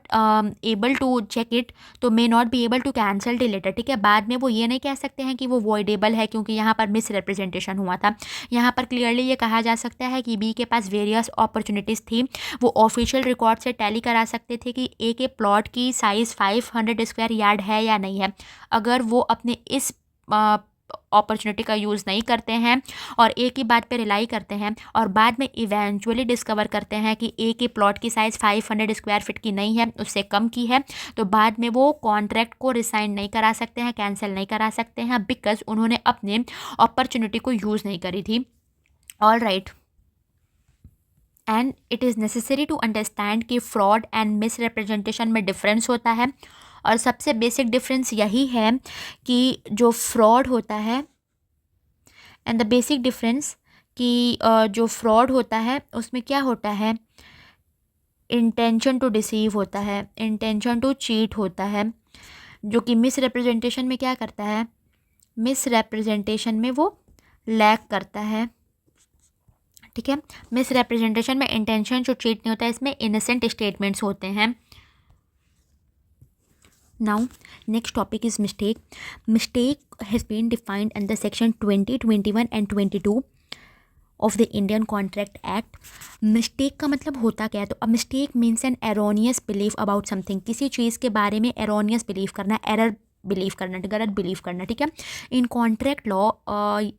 able to check it, तो may not be able to cancel the letter. ठीक है, बाद में वो ये नहीं कह सकते हैं कि वो वॉइडेबल है क्योंकि यहाँ पर मिस रिप्रेजेंटेशन हुआ था। यहाँ पर क्लियरली ये कहा जा सकता है कि बी के पास वेरियस अपॉर्चुनिटीज़ थी, वो ऑफिशियल रिकॉर्ड से टैली करा सकते थे कि ए के प्लॉट की साइज़ 500 स्क्वायर यार्ड है या नहीं है। अगर वो अपने इस अपॉर्चुनिटी का यूज़ नहीं करते हैं और ए की बात पे रिलाई करते हैं और बाद में इवेंचुअली डिस्कवर करते हैं कि ए के प्लॉट की साइज़ 500 स्क्वायर फीट की नहीं है, उससे कम की है, तो बाद में वो कॉन्ट्रैक्ट को रिसाइन नहीं करा सकते हैं, कैंसिल नहीं करा सकते हैं, बिकॉज उन्होंने अपने अपॉर्चुनिटी को यूज़ नहीं करी थी। All right, and it is necessary to understand कि फ्रॉड एंड मिस रिप्रेजेंटेशन में डिफरेंस होता है और सबसे बेसिक डिफरेंस यही है कि जो फ्रॉड होता है, एंड द बेसिक डिफरेंस कि जो फ्रॉड होता है उसमें क्या होता है, इंटेंशन टू डिसीव होता है, इंटेंशन टू चीट होता है। जो कि मिस रिप्रेजेंटेशन में क्या करता है, मिस रिप्रेजेंटेशन में वो लैक करता है। ठीक है, मिस रिप्रेजेंटेशन में इंटेंशन जो चीट नहीं होता है, इसमें इनोसेंट स्टेटमेंट्स होते हैं। Now, next topic is mistake. Mistake has been defined under section 20, 21 and 22 of the Indian Contract Act. Mistake का मतलब होता क्या है, तो a mistake means an erroneous belief about something. किसी चीज़ के बारे में erroneous belief करना, error बिलीव करना, गलत बिलीव करना। ठीक है, इन contract law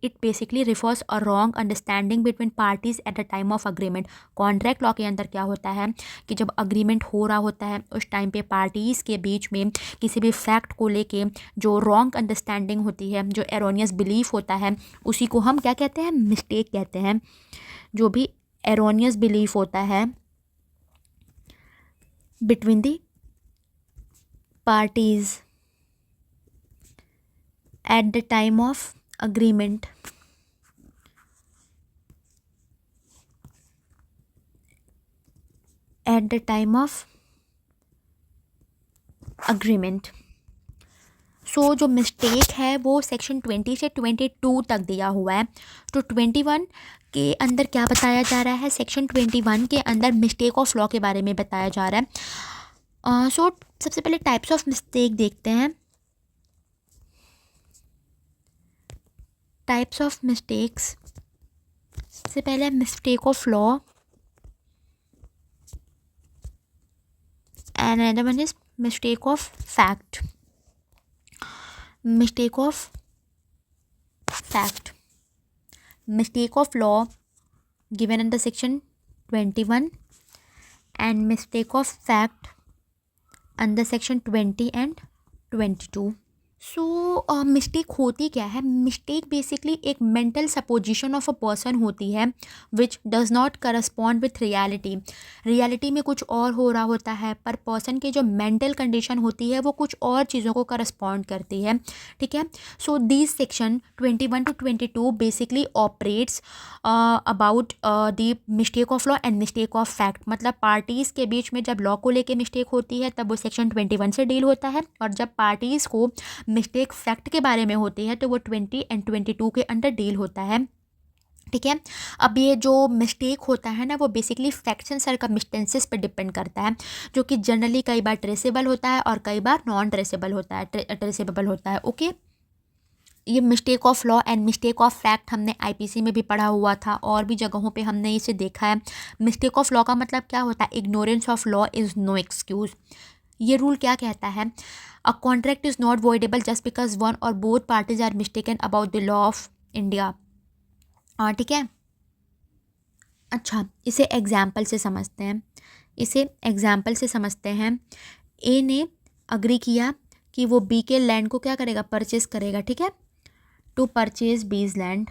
it basically refers a wrong understanding between parties eight the time of agreement. Contract law के अंदर क्या होता है कि जब अग्रीमेंट हो रहा होता है उस टाइम पे पार्टीज़ के बीच में किसी भी फैक्ट को लेके जो रॉन्ग अंडरस्टैंडिंग होती है, जो एरोनियस बिलीफ होता है, उसी को हम क्या कहते हैं, मिस्टेक कहते हैं। जो भी एरोनियस बिलीफ होता है between the parties at the time of agreement, at the time of agreement. सो जो मिस्टेक है वो सेक्शन 20 से 22 तक दिया हुआ है। तो 21 के अंदर क्या बताया जा रहा है, सेक्शन 21 के अंदर मिस्टेक ऑफ लॉ के बारे में बताया जा रहा है। सो सबसे पहले टाइप्स ऑफ मिस्टेक देखते हैं। टाइप्स ऑफ मिस्टेक्स, से पहले mistake of law and another one is mistake of fact. Mistake of fact, mistake of law given in the section 21 and mistake of fact under section 20 and 22। So mistake होती क्या है, mistake basically एक mental supposition of a person होती है which does not correspond with reality. Reality में कुछ और हो रहा होता है पर पर्सन की जो मेंटल कंडीशन होती है वो कुछ और चीज़ों को करस्पॉन्ड करती है। ठीक है, so this section 21 to 22 basically operates about the mistake of law and mistake of fact. मतलब पार्टीज़ के बीच में जब लॉ को लेके मिस्टेक होती है तब वो सेक्शन 21 से डील होता है, और जब पार्टीज़ को मिस्टेक फैक्ट के बारे में होती है तो वो 20 एंड 22 के अंडर डील होता है। ठीक है, अब ये जो मिस्टेक होता है ना वो बेसिकली फैक्ट्स एंड सर्कमस्टेंसेस पे डिपेंड करता है, जो कि जनरली कई बार ट्रेसेबल होता है और कई बार नॉन ट्रेसेबल होता है, ट्रेसेबल होता है। ओके, ये mistake of law and mistake of fact हमने आईपीसी में भी पढ़ा हुआ था और भी जगहों पे हमने इसे देखा है। मिस्टेक ऑफ लॉ का मतलब क्या होता है, ignorance of law is no excuse. ये रूल क्या कहता है, a contract is not voidable just because one और both parties are mistaken about the law of India. ठीक है, अच्छा इसे एग्जाम्पल से समझते हैं, इसे एग्जाम्पल से समझते हैं। ए ने अग्री किया कि वो बी के लैंड को क्या करेगा, परचेज करेगा। ठीक है, टू परचेज बीज लैंड।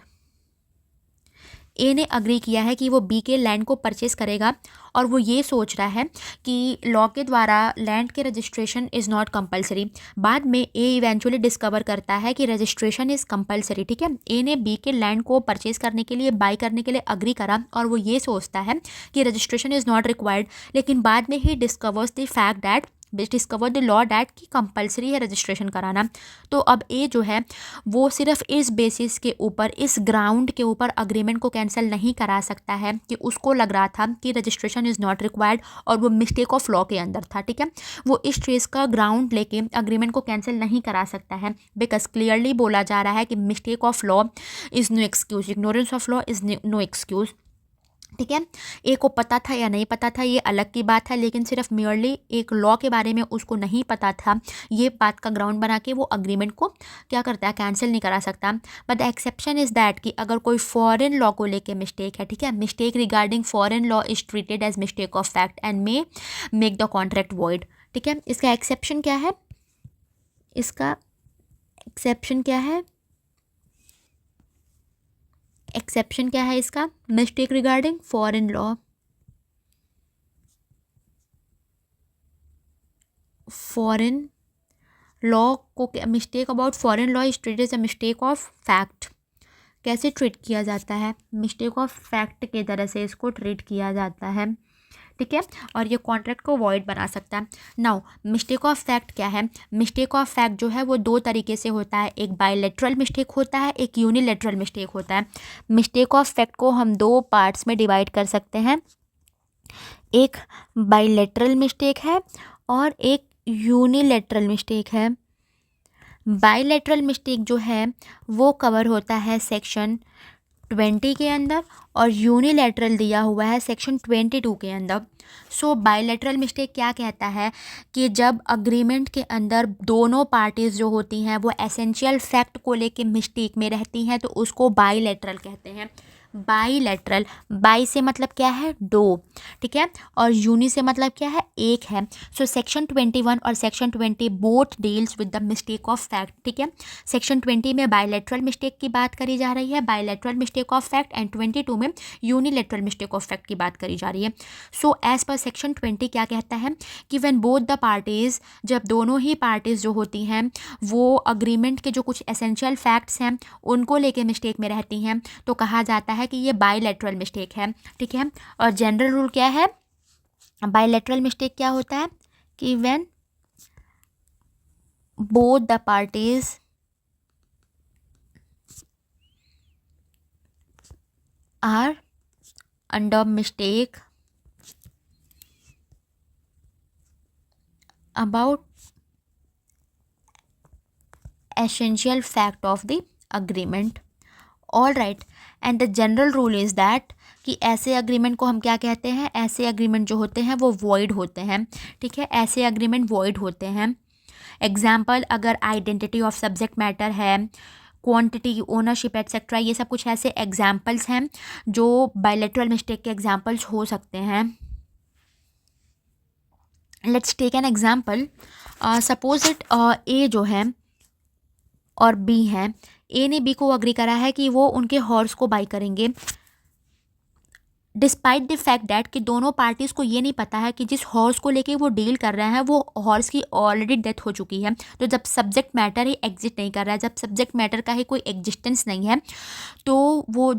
ए ने अग्री किया है कि वो बी के लैंड को परचेस करेगा और वो ये सोच रहा है कि लॉ के द्वारा लैंड के रजिस्ट्रेशन इज़ नॉट कंपलसरी। बाद में ए इवेंचुअली डिस्कवर करता है कि रजिस्ट्रेशन इज़ कंपलसरी। ठीक है, ए ने बी के लैंड को परचेस करने के लिए, बाई करने के लिए अग्री करा और वो ये सोचता है कि रजिस्ट्रेशन इज़ नॉट रिक्वायर्ड, लेकिन बाद में he discovers the fact that discover the law that कि कंपलसरी है रजिस्ट्रेशन कराना। तो अब ए जो है वो सिर्फ इस बेसिस के ऊपर, इस ग्राउंड के ऊपर अग्रीमेंट को कैंसिल नहीं करा सकता है कि उसको लग रहा था कि रजिस्ट्रेशन इज़ नॉट रिक्वायर्ड और वो मिस्टेक ऑफ लॉ के अंदर था। ठीक है, वो इस चीज़ का ग्राउंड लेके अग्रीमेंट को कैंसिल नहीं करा सकता है, बिकॉज क्लियरली बोला जा रहा है कि mistake of law is no excuse, ignorance of law is no excuse. ठीक है, ए को पता था या नहीं पता था ये अलग की बात है, लेकिन सिर्फ मेयरली एक लॉ के बारे में उसको नहीं पता था, ये बात का ग्राउंड बना के वो अग्रीमेंट को क्या करता है, कैंसिल नहीं करा सकता। But the exception is that कि अगर कोई फॉरेन लॉ को लेके मिस्टेक है, ठीक है, mistake regarding foreign law is treated as mistake of fact and may make the contract void. ठीक है, इसका एक्सेप्शन क्या है, इसका एक्सेप्शन क्या है, एक्सेप्शन क्या है इसका, mistake regarding foreign law, foreign law को mistake about foreign law is treated as a mistake of fact. कैसे ट्रीट किया जाता है, मिस्टेक ऑफ फैक्ट के तरह से इसको ट्रीट किया जाता है। ठीक है, और ये कॉन्ट्रैक्ट को वॉइड बना सकता है। नाउ मिस्टेक ऑफ फैक्ट क्या है, मिस्टेक ऑफ फैक्ट जो है वो दो तरीके से होता है, एक बायलैटरल मिस्टेक होता है, एक यूनिलैटरल मिस्टेक होता है। मिस्टेक ऑफ फैक्ट को हम दो पार्ट्स में डिवाइड कर सकते हैं, एक बायलैटरल मिस्टेक है और एक यूनिलैटरल मिस्टेक है। बायलैटरल मिस्टेक जो है वो कवर होता है सेक्शन 20 के अंदर और यूनिलैटरल दिया हुआ है सेक्शन 22 के अंदर। सो बायलैटरल मिस्टेक क्या कहता है कि जब अग्रीमेंट के अंदर दोनों पार्टीज़ जो होती हैं वो एसेंशियल फैक्ट को लेके मिस्टेक में रहती हैं तो उसको बायलैटरल कहते हैं। बाईलैटरल, बाई से मतलब क्या है, दो, ठीक है, और यूनि से मतलब क्या है, एक है। सो सेक्शन 21 और section 20 both deals with the mistake of fact. ठीक है, सेक्शन 20 में बायलैटरल मिस्टेक की बात करी जा रही है, bilateral mistake of fact, and 22 में यूनिलैटरल मिस्टेक ऑफ फैक्ट की बात करी जा रही है। सो एज पर सेक्शन 20 क्या कहता है कि व्हेन बोथ द पार्टीज़, जब दोनों ही पार्टीज़ जो होती हैं वो अग्रीमेंट के जो कुछ एसेंशियल फैक्ट्स हैं उनको लेके मिस्टेक में रहती हैं तो कहा जाता है कि ये बायलैटरल मिस्टेक है। ठीक है, और जनरल रूल क्या है, बायलैटरल मिस्टेक क्या होता है कि when both the parties are under mistake about essential fact of the agreement. All right, and the general rule is that कि ऐसे अग्रीमेंट को हम क्या कहते हैं, ऐसे अग्रीमेंट जो होते हैं वो वॉइड होते हैं। ठीक है, ऐसे अग्रीमेंट वॉइड होते हैं। एग्जाम्पल, अगर आइडेंटिटी ऑफ सब्जेक्ट मैटर है, क्वांटिटी, ओनरशिप एटसेट्रा, ये सब कुछ ऐसे एग्जाम्पल्स हैं जो बायलैटरल मिस्टेक के एग्जाम्पल्स हो सकते हैं। Let's take an example, suppose it a जो है और बी है, ए ने बी को अग्री करा है कि वो उनके हॉर्स को बाई करेंगे, डिस्पाइट द फैक्ट डैट कि दोनों पार्टीज़ को ये नहीं पता है कि जिस हॉर्स को लेके वो डील कर रहे हैं वो हॉर्स की ऑलरेडी डेथ हो चुकी है। तो जब सब्जेक्ट मैटर ही एग्जिस्ट नहीं कर रहा है, जब सब्जेक्ट मैटर का ही कोई एग्जिस्टेंस नहीं है तो वो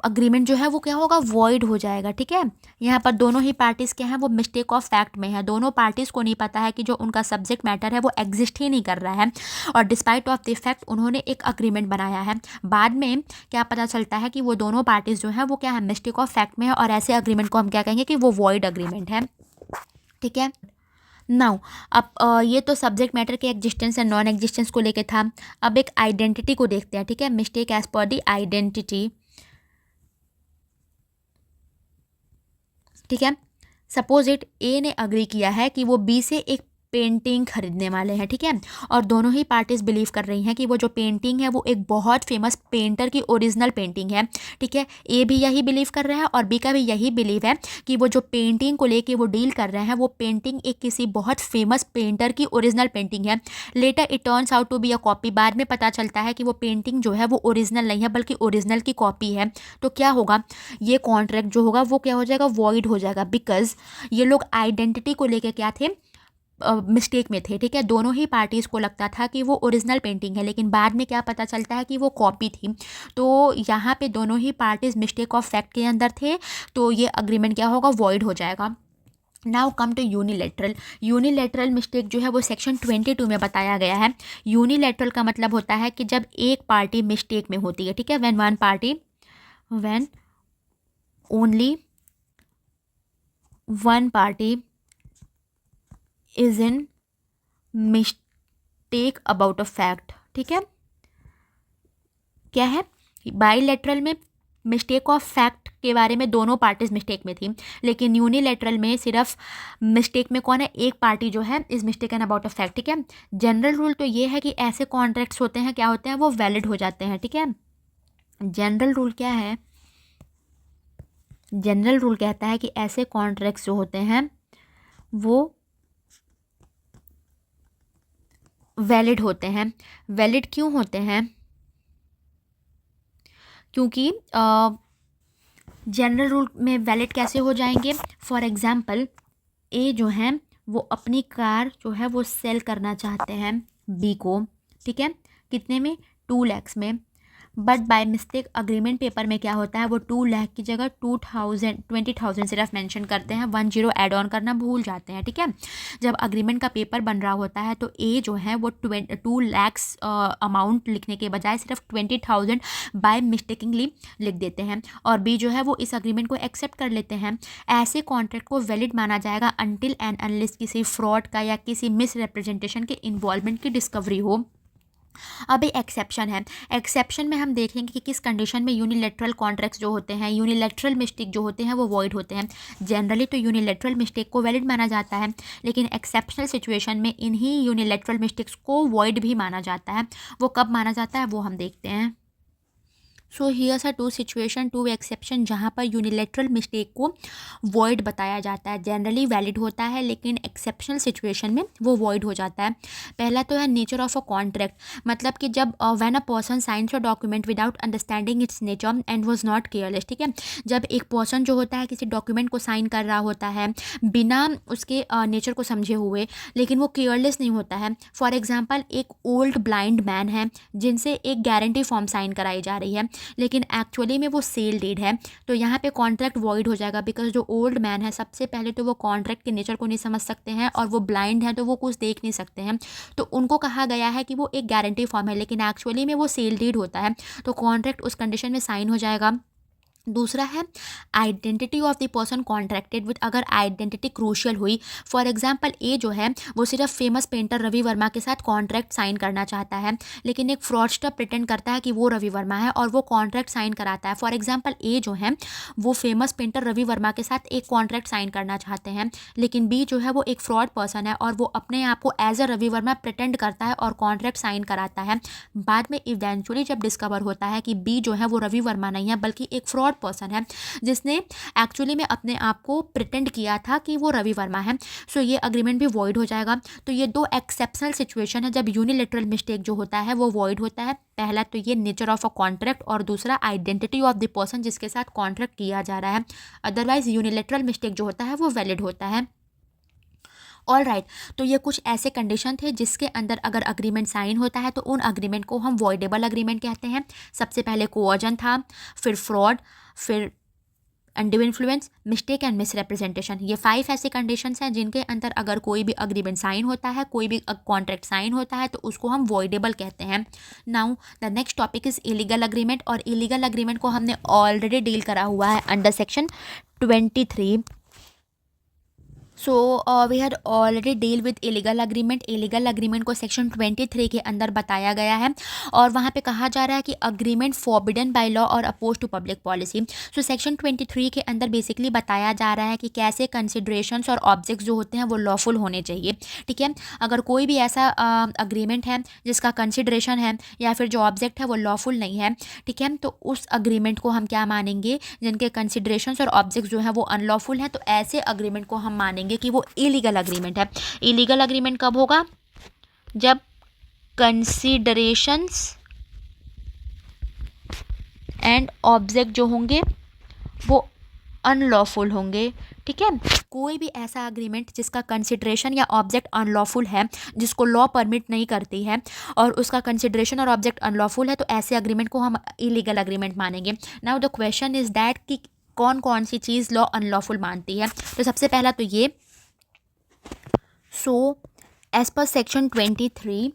अग्रीमेंट जो है वो क्या होगा, वॉइड हो जाएगा। ठीक है, यहाँ पर दोनों ही पार्टीज़ क्या हैं, वो मिस्टेक ऑफ फैक्ट में है, दोनों पार्टीज़ को नहीं पता है कि जो उनका सब्जेक्ट मैटर है वो एग्जिस्ट ही नहीं कर रहा है और डिस्पाइट ऑफ द फैक्ट उन्होंने एक अग्रीमेंट बनाया है। बाद में क्या पता चलता है कि वो दोनों पार्टीज़ जो हैं वो क्या है, मिस्टेक ऑफ फैक्ट में है और ऐसे अग्रीमेंट को हम क्या कहेंगे कि वो वॉइड अग्रीमेंट है। ठीक है, नाउ अब ये तो सब्जेक्ट मैटर के एग्जिस्टेंस एंड नॉन एग्जिस्टेंस को लेके था। अब एक आइडेंटिटी को देखते हैं। ठीक है, mistake as per the identity. ठीक है, सपोज इट ए ने अग्री किया है कि वो बी से एक पेंटिंग खरीदने वाले हैं, ठीक है। और दोनों ही पार्टीज बिलीव कर रही हैं कि वो जो पेंटिंग है वो एक बहुत फेमस पेंटर की ओरिजिनल पेंटिंग है, ठीक है। ए भी यही बिलीव कर रहे हैं और बी का भी यही बिलीव है कि वो जो पेंटिंग को लेके वो डील कर रहे हैं वो पेंटिंग एक किसी बहुत फेमस पेंटर की ओरिजिनल पेंटिंग है। Later it turns out to be a copy, बाद में पता चलता है कि वो पेंटिंग जो है वो ओरिजिनल नहीं है बल्कि ओरिजिनल की कॉपी है। तो क्या होगा, ये कॉन्ट्रैक्ट जो होगा वो क्या हो जाएगा, वॉइड हो जाएगा, बिकॉज ये लोग आइडेंटिटी को लेके क्या थे, मिस्टेक में थे, ठीक है। दोनों ही पार्टीज़ को लगता था कि वो ओरिजिनल पेंटिंग है, लेकिन बाद में क्या पता चलता है कि वो कॉपी थी। तो यहाँ पे दोनों ही पार्टीज़ मिस्टेक ऑफ फैक्ट के अंदर थे, तो ये अग्रीमेंट क्या होगा, वॉइड हो जाएगा। Now come to unilateral. Unilateral mistake जो है वो सेक्शन 22 में बताया गया है। यूनिलेटरल का मतलब होता है कि जब एक पार्टी मिस्टेक में होती है, ठीक है। When only one party is in mistake about a fact, ठीक है। क्या है, बाईलेटरल में मिस्टेक ऑफ फैक्ट के बारे में दोनों पार्टीज मिस्टेक में थी, लेकिन यूनिलेटरल में सिर्फ मिस्टेक में कौन है, एक पार्टी जो है is mistaken about a fact, ठीक है। जनरल रूल तो ये है कि ऐसे कॉन्ट्रैक्ट्स होते हैं, क्या होते हैं, वो वैलिड हो जाते हैं, ठीक है। जनरल रूल क्या है, जनरल रूल कहता है कि ऐसे कॉन्ट्रैक्ट्स जो होते हैं वो वैलिड होते हैं। वैलिड क्यों होते हैं, क्योंकि जनरल रूल में वैलिड कैसे हो जाएंगे, फॉर एग्जांपल ए जो है वो अपनी कार जो है वो सेल करना चाहते हैं बी को, ठीक है, कितने में, 2 लाख में। But by mistake agreement paper में क्या होता है, वो 2 लाख की जगह 20,000 सिर्फ मेंशन करते हैं, 10 ऐड ऑन करना भूल जाते हैं, ठीक है। जब अग्रीमेंट का पेपर बन रहा होता है तो ए जो है वो 2 लाख अमाउंट लिखने के बजाय सिर्फ 20,000 बाय मिस्टेकिंगली लिख देते हैं, और बी जो है वो इस अग्रीमेंट को एक्सेप्ट कर लेते हैं। ऐसे कॉन्ट्रैक्ट को वैलिड माना जाएगा अनटिल एंड अनलेस किसी फ्रॉड का या किसी मिसरिप्रेजेंटेशन के इन्वॉल्वमेंट की डिस्कवरी हो। अब एक एक्सेप्शन है, एक्सेप्शन में हम देखेंगे कि किस कंडीशन में यूनिलेटरल कॉन्ट्रैक्ट्स जो होते हैं, यूनिलेटरल मिस्टेक जो होते हैं वो वॉइड होते हैं। जनरली तो यूनिलेटरल मिस्टेक को वैलिड माना जाता है, लेकिन एक्सेप्शनल सिचुएशन में इन्हीं यूनिलेटरल मिस्टेक्स को वॉइड भी माना जाता है। वो कब माना जाता है वो हम देखते हैं। So here's are 2 situation, 2 exception जहाँ पर यूनिलेटरल मिस्टेक को वॉइड बताया जाता है। जनरली वैलिड होता है, लेकिन एक्सेप्शनल सिचुएशन में वो वॉइड हो जाता है। पहला तो है नेचर ऑफ अ कॉन्ट्रैक्ट, मतलब कि जब when a person science a document without understanding its nature and was not careless, ठीक है। जब एक पर्सन जो होता है किसी डॉक्यूमेंट को साइन कर रहा होता है बिना उसके नेचर को समझे हुए, लेकिन वो केयरलेस नहीं होता है। फॉर एग्जाम्पल एक ओल्ड ब्लाइंड मैन है जिनसे एक गारंटी फॉर्म साइन कराई जा रही है, लेकिन एक्चुअली में वो सेल डीड है, तो यहाँ पे कॉन्ट्रैक्ट वॉइड हो जाएगा, बिकॉज जो ओल्ड मैन है सबसे पहले तो वो कॉन्ट्रैक्ट के नेचर को नहीं समझ सकते हैं, और वो ब्लाइंड है तो वो कुछ देख नहीं सकते हैं। तो उनको कहा गया है कि वो एक गारंटी फॉर्म है, लेकिन एक्चुअली में वो सेल डीड होता है, तो कॉन्ट्रैक्ट उस कंडीशन में साइन हो जाएगा। दूसरा है identity of the person contracted with, अगर आइडेंटिटी क्रूशियल हुई। फॉर एग्जांपल ए जो है वो सिर्फ फेमस पेंटर रवि वर्मा के साथ कॉन्ट्रैक्ट साइन करना चाहता है, लेकिन एक फ्रॉडस्टर प्रिटेंड करता है कि वो रवि वर्मा है और वो कॉन्ट्रैक्ट साइन कराता है। फॉर एग्जांपल ए जो है वो फेमस पेंटर रवि वर्मा के साथ एक कॉन्ट्रैक्ट साइन करना चाहते हैं, लेकिन बी जो है वो एक फ्रॉड पर्सन है और वो अपने आप को as a Ravi Varma pretend करता है और कॉन्ट्रैक्ट साइन कराता है। बाद में इवेंचुअली जब डिस्कवर होता है कि बी जो है वो रवि वर्मा नहीं है बल्कि एक फ्रॉड पर्सन है जिसने एक्चुअली में अपने आप को प्रिटेंड किया था कि वो रवि वर्मा है। सो ये अग्रीमेंट भी वॉइड हो जाएगा। तो ये 2 एक्सेप्शनल सिचुएशन है जब यूनिलेटरल मिस्टेक जो होता है वो वॉइड होता है। पहला तो ये नेचर ऑफ अ कॉन्ट्रैक्ट, और दूसरा आइडेंटिटी ऑफ द पर्सन जिसके साथ कॉन्ट्रैक्ट किया जा रहा है। अदरवाइज यूनिलेटरल मिस्टेक जो होता है वो वैलिड होता है। ऑल राइट, तो ये कुछ ऐसे कंडीशन थे जिसके अंदर अगर अग्रीमेंट साइन होता है तो उन अग्रीमेंट को हम वॉइडेबल अग्रीमेंट कहते हैं। सबसे पहले कोअर्जन था, फिर फ्रॉड, फिर undue influence, mistake and misrepresentation. ये 5 ऐसे कंडीशंस हैं जिनके अंदर अगर कोई भी अग्रीमेंट साइन होता है, कोई भी कॉन्ट्रैक्ट साइन होता है तो उसको हम वॉइडेबल कहते हैं। Now the next topic is illegal agreement, और इलीगल अग्रीमेंट को हमने ऑलरेडी डील करा हुआ है under section 23 so we had already deal with illegal agreement. Illegal agreement को सेक्शन 23 के अंदर बताया गया है और वहाँ पे कहा जा रहा है कि अग्रीमेंट फॉरबिडन बाय लॉ और oppose to public policy. So section 23 के अंदर बेसिकली बताया जा रहा है कि कैसे कंसिडरेशंस और ऑब्जेक्ट्स जो होते हैं वो लॉफुल होने चाहिए। ठीक है, अगर कोई भी ऐसा अग्रीमेंट है जिसका कंसिडरेशन है या फिर जो ऑब्जेक्ट है वो लॉफुल नहीं है, ठीक है, तो उस अग्रीमेंट को हम क्या मानेंगे, जिनके कंसिडरेशंस और ऑब्जेक्ट्स जो है वो अनलॉफुल हैं, तो ऐसे अग्रीमेंट को हम मानेंगे कि वो इलीगल अग्रीमेंट है। इलीगल अग्रीमेंट कब होगा? जब कंसिडरेशंस एंड ऑब्जेक्ट जो होंगे वो अनलॉफुल होंगे। ठीक है, कोई भी ऐसा अग्रीमेंट जिसका कंसिडरेशन या ऑब्जेक्ट अनलॉफुल है, जिसको लॉ परमिट नहीं करती है और उसका कंसिडरेशन और ऑब्जेक्ट अनलॉफुल है, तो ऐसे अग्रीमेंट को हम इलीगल अग्रीमेंट मानेंगे। Now the question is that कि कौन कौन सी चीज़ लॉ अनलॉफुल मानती है। तो सबसे पहला तो ये, सो एज पर सेक्शन 23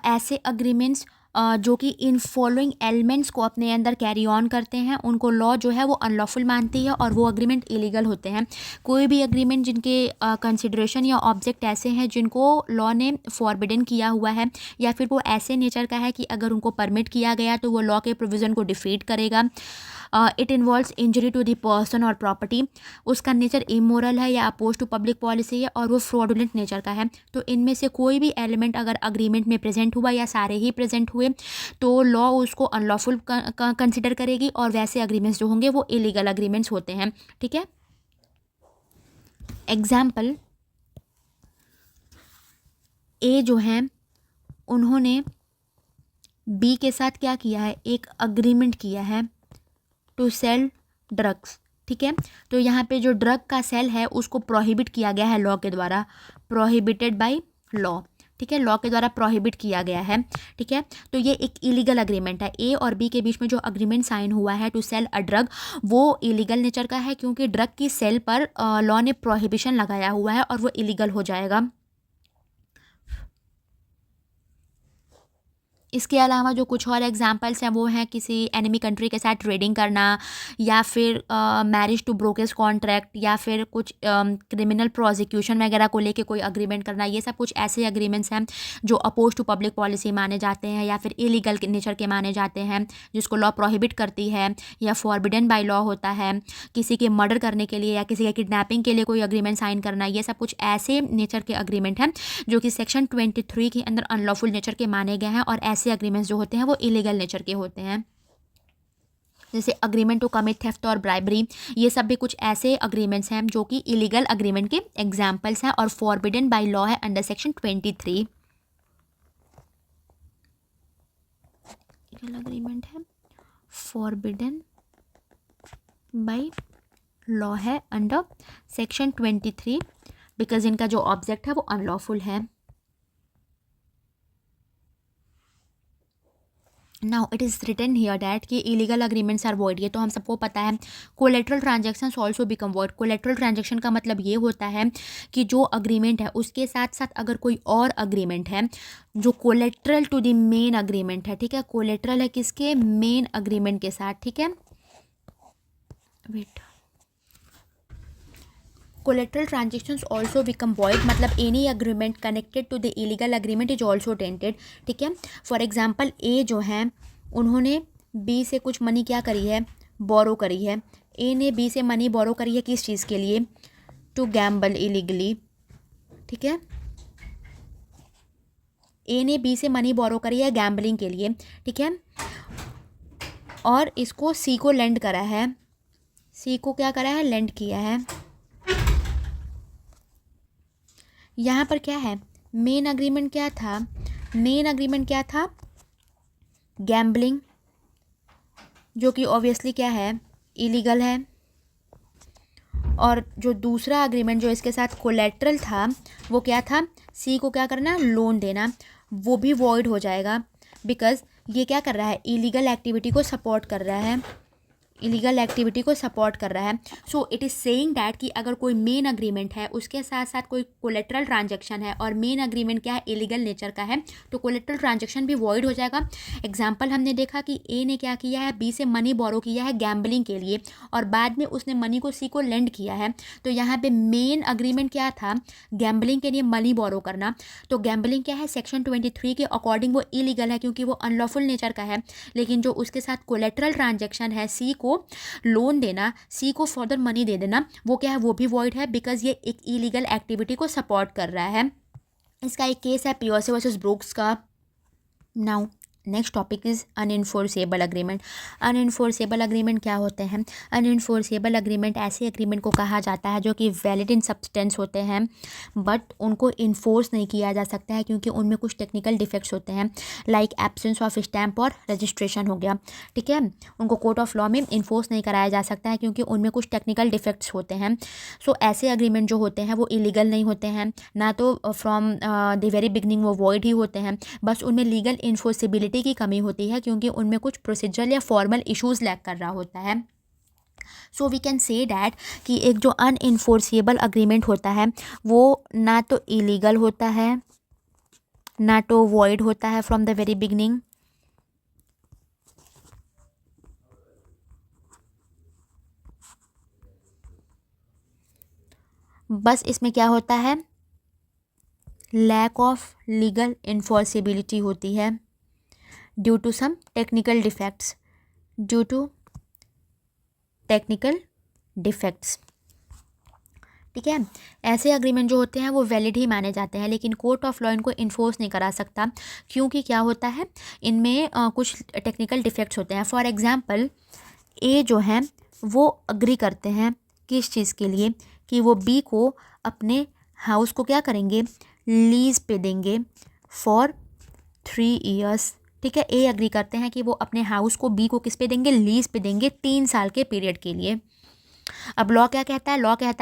ऐसे अग्रीमेंट्स जो कि इन फॉलोइंग एलिमेंट्स को अपने अंदर कैरी ऑन करते हैं, उनको लॉ जो है वो अनलॉफुल मानती है और वो अग्रीमेंट इलीगल होते हैं। कोई भी अग्रीमेंट जिनके कंसिडरेशन या ऑब्जेक्ट ऐसे हैं जिनको लॉ ने फॉरबिडन किया हुआ है, या फिर वो ऐसे नेचर का है कि अगर उनको परमिट किया गया तो वो लॉ के प्रोविज़न को डिफीट करेगा, it involves injury to the person और प्रॉपर्टी, उसका नेचर इमोरल है या अपोज टू पब्लिक पॉलिसी है और वो फ्रॉडुलेंट नेचर का है, तो इनमें से कोई भी एलिमेंट अगर अग्रीमेंट में प्रेजेंट हुआ या सारे ही प्रेजेंट हुए तो लॉ उसको अनलॉफुल कंसिडर करेगी और वैसे अग्रीमेंट्स जो होंगे वो इलीगल अग्रीमेंट्स होते हैं। ठीक है, एग्जाम्पल, ए जो है उन्होंने बी के साथ क्या किया है, एक अग्रीमेंट किया है टू सेल ड्रग्स। ठीक है, तो यहाँ पे जो ड्रग का सेल है उसको प्रोहिबिट किया गया है लॉ के द्वारा, प्रोहिबिटेड बाय लॉ। ठीक है, लॉ के द्वारा प्रोहिबिट किया गया है। ठीक है, तो ये एक इलीगल अग्रीमेंट है। ए और बी के बीच में जो अग्रीमेंट साइन हुआ है टू सेल अ ड्रग, वो इलीगल नेचर का है क्योंकि ड्रग की सेल पर लॉ ने प्रोहिबिशन लगाया हुआ है और वो इलीगल हो जाएगा। इसके अलावा जो कुछ और एग्जांपल्स हैं वो हैं किसी एनिमी कंट्री के साथ ट्रेडिंग करना, या फिर मैरिज टू ब्रोकर्स कॉन्ट्रैक्ट, या फिर कुछ क्रिमिनल प्रोसिक्यूशन वगैरह को लेके कोई अग्रीमेंट करना। ये सब कुछ ऐसे अग्रीमेंट्स हैं जो अपोज टू पब्लिक पॉलिसी माने जाते हैं या फिर इलीगल नेचर के माने जाते हैं, जिसको लॉ प्रोहिबिट करती है या फॉरबिडन बाय लॉ होता है। किसी के मर्डर करने के लिए या किसी के किडनैपिंग के लिए कोई अग्रीमेंट साइन करना, ये सब कुछ ऐसे नेचर के अग्रीमेंट हैं जो कि सेक्शन 23 के अंदर अनलॉफुल नेचर के माने गए हैं और ऐसे अग्रीमेंट्स जो होते हैं वो इलीगल नेचर के होते हैं। जैसे अग्रीमेंट टू कमिट थेफ्ट और ब्राइबरी, ये सब भी कुछ ऐसे अग्रीमेंट्स हैं जो कि इलीगल अग्रीमेंट के एग्जाम्पल्स हैं और फॉरबिडन बाय लॉ है अंडर सेक्शन 23। इलीगल अग्रीमेंट है, फॉरबिडन बाय लॉ है अंडर सेक्शन 23 बिकॉज इनका जो ऑब्जेक्ट है वो अनलॉफुल है। Now it is written here that कि इलीगल अग्रीमेंट्स आर वॉइड, ये तो हम सबको पता है। Collateral transactions also become void. Collateral transaction का मतलब ये होता है कि जो अग्रीमेंट है उसके साथ साथ अगर कोई और अग्रीमेंट है जो collateral to the main agreement है, ठीक है, कोलेट्रल है किसके, मेन अग्रीमेंट के साथ। ठीक है, wait, collateral transactions also become void मतलब any agreement connected to the illegal agreement is also tainted. ठीक है, फॉर एग्जाम्पल ए जो है उन्होंने बी से कुछ मनी क्या करी है, बोरो करी है। ए ने बी से मनी बोरो करी है किस चीज़ के लिए, टू गैम्बल इलीगली। ठीक है, ए ने बी से मनी बोरो करी है गैम्बलिंग के लिए। ठीक है, और इसको सी को लेंड करा है, सी को क्या करा है, लेंड किया है। यहाँ पर क्या है, मेन अग्रीमेंट क्या था, मेन अग्रीमेंट क्या था, गैम्बलिंग, जो कि ऑब्वियसली क्या है, इलीगल है। और जो दूसरा अग्रीमेंट जो इसके साथ कोलेट्रल था वो क्या था, सी को क्या करना, लोन देना, वो भी वॉइड हो जाएगा बिकॉज ये क्या कर रहा है, इलीगल एक्टिविटी को सपोर्ट कर रहा है, इलीगल एक्टिविटी को सपोर्ट कर रहा है। So it is saying that कि अगर कोई मेन अग्रीमेंट है उसके साथ साथ कोई कोलेटरल ट्रांजैक्शन है और मेन अग्रीमेंट क्या है, इलीगल नेचर का है, तो कोलेटरल ट्रांजैक्शन भी वॉइड हो जाएगा। एग्जाम्पल हमने देखा कि ए ने क्या किया है, बी से मनी बोरो किया है गैम्बलिंग के लिए और बाद में उसने मनी को सी को लेंड किया है। तो यहाँ पे मेन अग्रीमेंट क्या था, गैम्बलिंग के लिए मनी बोरो करना। तो गैम्बलिंग क्या है, सेक्शन 23 के अकॉर्डिंग वो इलीगल है क्योंकि वो अनलॉफुल नेचर का है। लेकिन जो उसके साथ कोलेटरल ट्रांजैक्शन है, सी को लोन देना, सी को फर्दर मनी दे देना, वो क्या है, वो भी वॉइड है बिकॉज ये एक इलीगल एक्टिविटी को सपोर्ट कर रहा है। इसका एक केस है पियोसे वर्सेस ब्रूक्स का। Now next topic is unenforceable agreement. Unenforceable agreement क्या होते हैं? अनइन्फोर्सेबल अग्रीमेंट ऐसे अग्रीमेंट को कहा जाता है जो कि वैलिड इन सब्सटेंस होते हैं बट उनको इन्फोर्स नहीं किया जा सकता है क्योंकि उनमें कुछ टेक्निकल डिफेक्ट्स होते हैं, लाइक एब्सेंस ऑफ स्टैम्प और रजिस्ट्रेशन हो गया। ठीक है, उनको कोर्ट ऑफ लॉ में इन्फोर्स नहीं कराया जा सकता है क्योंकि उनमें कुछ टेक्निकल डिफेक्ट्स होते हैं। सो ऐसे अग्रीमेंट जो होते हैं वो इलीगल नहीं होते हैं, ना तो फ्रॉम द वेरी बिगनिंग वो वॉइड ही होते हैं, बस उनमें लीगल इन्फोर्सिबिलिटी की कमी होती है क्योंकि उनमें कुछ प्रोसीजरल या फॉर्मल इश्यूज लैक कर रहा होता है। So we can say that कि एक जो अनइन्फोर्सिएबल अग्रीमेंट होता है वो ना तो इलीगल होता है ना तो वॉइड होता है फ्रॉम द वेरी बिगनिंग। बस इसमें क्या होता है, लैक ऑफ लीगल इन्फोर्सिबिलिटी होती है due to some technical defects, due to technical defects. ठीक है, ऐसे अग्रीमेंट जो होते हैं वो वैलिड ही माने जाते हैं लेकिन कोर्ट ऑफ लॉ इनको इन्फोर्स नहीं करा सकता क्योंकि क्या होता है, इनमें कुछ टेक्निकल डिफेक्ट्स होते हैं। फॉर एग्जांपल ए जो है वो अग्री करते हैं किस चीज़ के लिए, कि वो बी को अपने हाउस को क्या करेंगे, लीज पे देंगे फॉर 3 ईयर्स। ठीक है, ए अग्री करते हैं कि वो अपने हाउस को बी को किस पे देंगे, लीज पे देंगे 3 साल के पीरियड के लिए। अब लॉ क्या कहता है,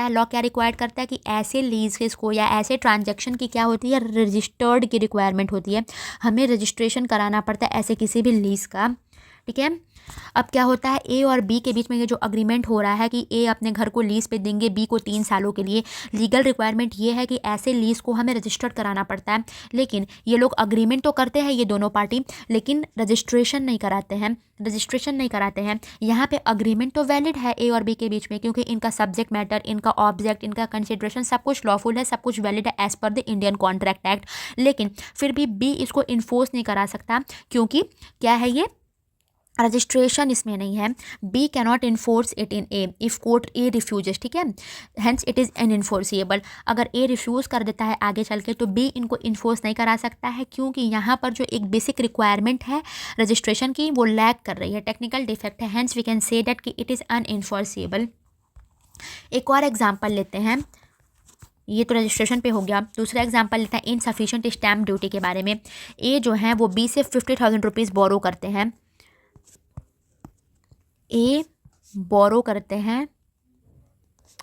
लॉ क्या रिक्वायर्ड करता है कि ऐसे लीज को या ऐसे ट्रांजैक्शन की क्या होती है, रजिस्टर्ड की रिक्वायरमेंट होती है, हमें रजिस्ट्रेशन कराना पड़ता है ऐसे किसी भी लीज का। ठीक है, अब क्या होता है, ए और बी के बीच में ये जो अग्रीमेंट हो रहा है कि ए अपने घर को लीज पे देंगे बी को 3 सालों के लिए, लीगल रिक्वायरमेंट ये है कि ऐसे लीज को हमें रजिस्टर्ड कराना पड़ता है। लेकिन ये लोग अग्रीमेंट तो करते हैं ये दोनों पार्टी, लेकिन रजिस्ट्रेशन नहीं कराते हैं। यहाँ पे अग्रीमेंट तो वैलिड है ए और बी के बीच में क्योंकि इनका सब्जेक्ट मैटर, इनका ऑब्जेक्ट, इनका कंसिडरेशन सब कुछ लॉफुल है, सब कुछ वैलिड है as per the Indian contract act. लेकिन फिर भी बी इसको इन्फोर्स नहीं करा सकता क्योंकि क्या है, ये रजिस्ट्रेशन इसमें नहीं है। B cannot enforce it in a if court a refuses. ठीक है, हेंस इट इज़ अनइन्फोर्सिएबल। अगर ए रिफ्यूज़ कर देता है आगे चल के तो बी इनको इन्फोर्स नहीं करा सकता है क्योंकि यहाँ पर जो एक बेसिक रिक्वायरमेंट है रजिस्ट्रेशन की वो लैक कर रही है, टेक्निकल डिफेक्ट है, hence we can say that कि इट इज़ अनइन्फोर्सिएबल। एक और एग्जाम्पल लेते हैं, ये तो रजिस्ट्रेशन पे हो गया। दूसरा एग्जाम्पल लेते हैं इनसफिशिएंट स्टैम्प ड्यूटी के बारे में। ए जो है वो बी से 50,000 रुपीज़ बोरो करते हैं, ए बोरो करते हैं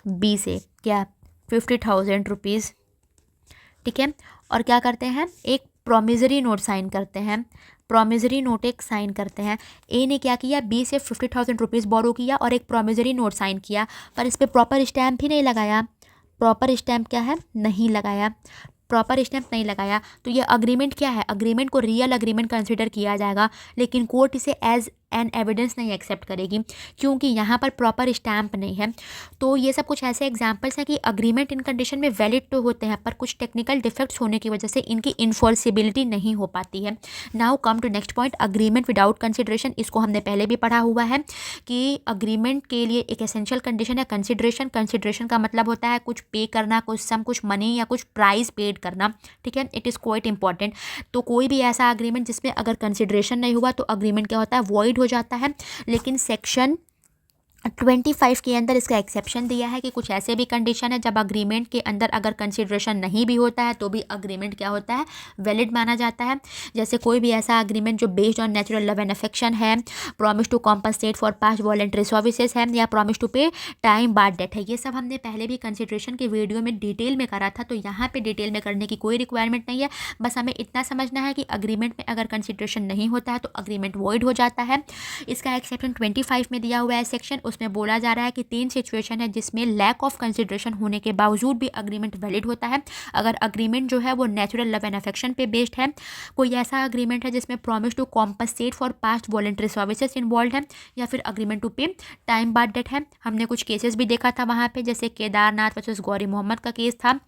बी से क्या, 50,000 रुपीज़। ठीक है, और क्या करते हैं, एक प्रोमिजरी नोट साइन करते हैं, प्रोमिजरी नोट एक साइन करते हैं। ए ने क्या किया, बी से 50,000 रुपीज़ बोरो किया और एक प्रोमिजरी नोट साइन किया, पर इस पर प्रॉपर स्टैम्प ही नहीं लगाया। प्रॉपर स्टैम्प क्या है, नहीं लगाया, प्रॉपर स्टैम्प नहीं लगाया। तो ये अग्रीमेंट क्या है, अग्रीमेंट को रियल अग्रीमेंट कंसिडर किया जाएगा लेकिन कोर्ट इसे एज एन एविडेंस नहीं एक्सेप्ट करेगी क्योंकि यहाँ पर प्रॉपर स्टैम्प नहीं है। तो ये सब कुछ ऐसे एग्जांपल्स हैं कि अग्रीमेंट इन कंडीशन में वैलिड तो होते हैं पर कुछ टेक्निकल डिफेक्ट्स होने की वजह से इनकी इन्फोर्सिबिलिटी नहीं हो पाती है। Now come to next point, agreement without consideration. इसको हमने पहले भी पढ़ा हुआ है कि अग्रीमेंट के लिए एक एसेंशियल कंडीशन है कंसिडरेशन। कंसिडरेशन का मतलब होता है कुछ पे करना, कुछ सम, कुछ मनी या कुछ प्राइस पेड करना। ठीक है, इट इज़ क्वाइट इंपॉर्टेंट। तो कोई भी ऐसा अग्रीमेंट जिसमें अगर कंसिडरेशन नहीं हुआ तो अग्रीमेंट क्या होता है, वॉइड हो जाता है। लेकिन सेक्शन 25 के अंदर इसका एक्सेप्शन दिया है कि कुछ ऐसे भी कंडीशन है जब अग्रीमेंट के अंदर अगर कंसिडरेशन नहीं भी होता है तो भी अग्रीमेंट क्या होता है, वैलिड माना जाता है। जैसे कोई भी ऐसा अग्रीमेंट जो based on natural love and affection है, promise to compensate for past voluntary services है, या प्रॉमिस टू पे टाइम बाद डेट है। ये सब हमने पहले भी कंसिडरेशन के वीडियो में डिटेल में करा था, तो यहाँ पे डिटेल में करने की कोई रिक्वायरमेंट नहीं है। बस हमें इतना समझना है कि अग्रीमेंट में अगर कंसिडरेशन नहीं होता है तो अग्रीमेंट वॉइड हो जाता है। इसका एक्सेप्शन 25 में दिया हुआ है सेक्शन, उसमें बोला जा रहा है कि 3 सिचुएशन है जिसमें लैक ऑफ कंसिडरेशन होने के बावजूद भी अग्रीमेंट वैलिड होता है। अगर अग्रीमेंट जो है वो नेचुरल लव एंड अफेक्शन पे बेस्ड है, कोई ऐसा अग्रीमेंट है जिसमें promise to compensate for past voluntary services involve है, या फिर अग्रीमेंट टू पे टाइम बाद डेट है। हमने कुछ केसेस भी देखा था वहाँ पे, जैसे केदारनाथ वर्सेस गौरी मोहम्मद का केस था,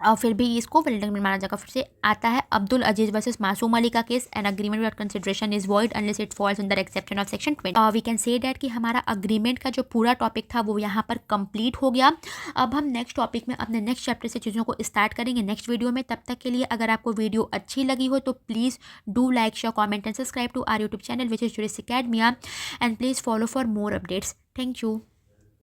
और फिर भी इसको वैलिड अग्रीमेंट माना जाएगा। फिर से आता है अब्दुल अजीज वर्सेस मासूम अली का case, an agreement without consideration is void unless it falls under exception of section 20। We can say that कि हमारा अग्रीमेंट का जो पूरा टॉपिक था वो यहाँ पर कंप्लीट हो गया। अब हम नेक्स्ट टॉपिक में अपने नेक्स्ट चैप्टर से चीज़ों को स्टार्ट करेंगे नेक्स्ट वीडियो में। तब तक के लिए अगर आपको वीडियो अच्छी लगी हो तो please do like, share, comment and subscribe to our YouTube channel which is jurist academia, and please follow for more updates. Thank you.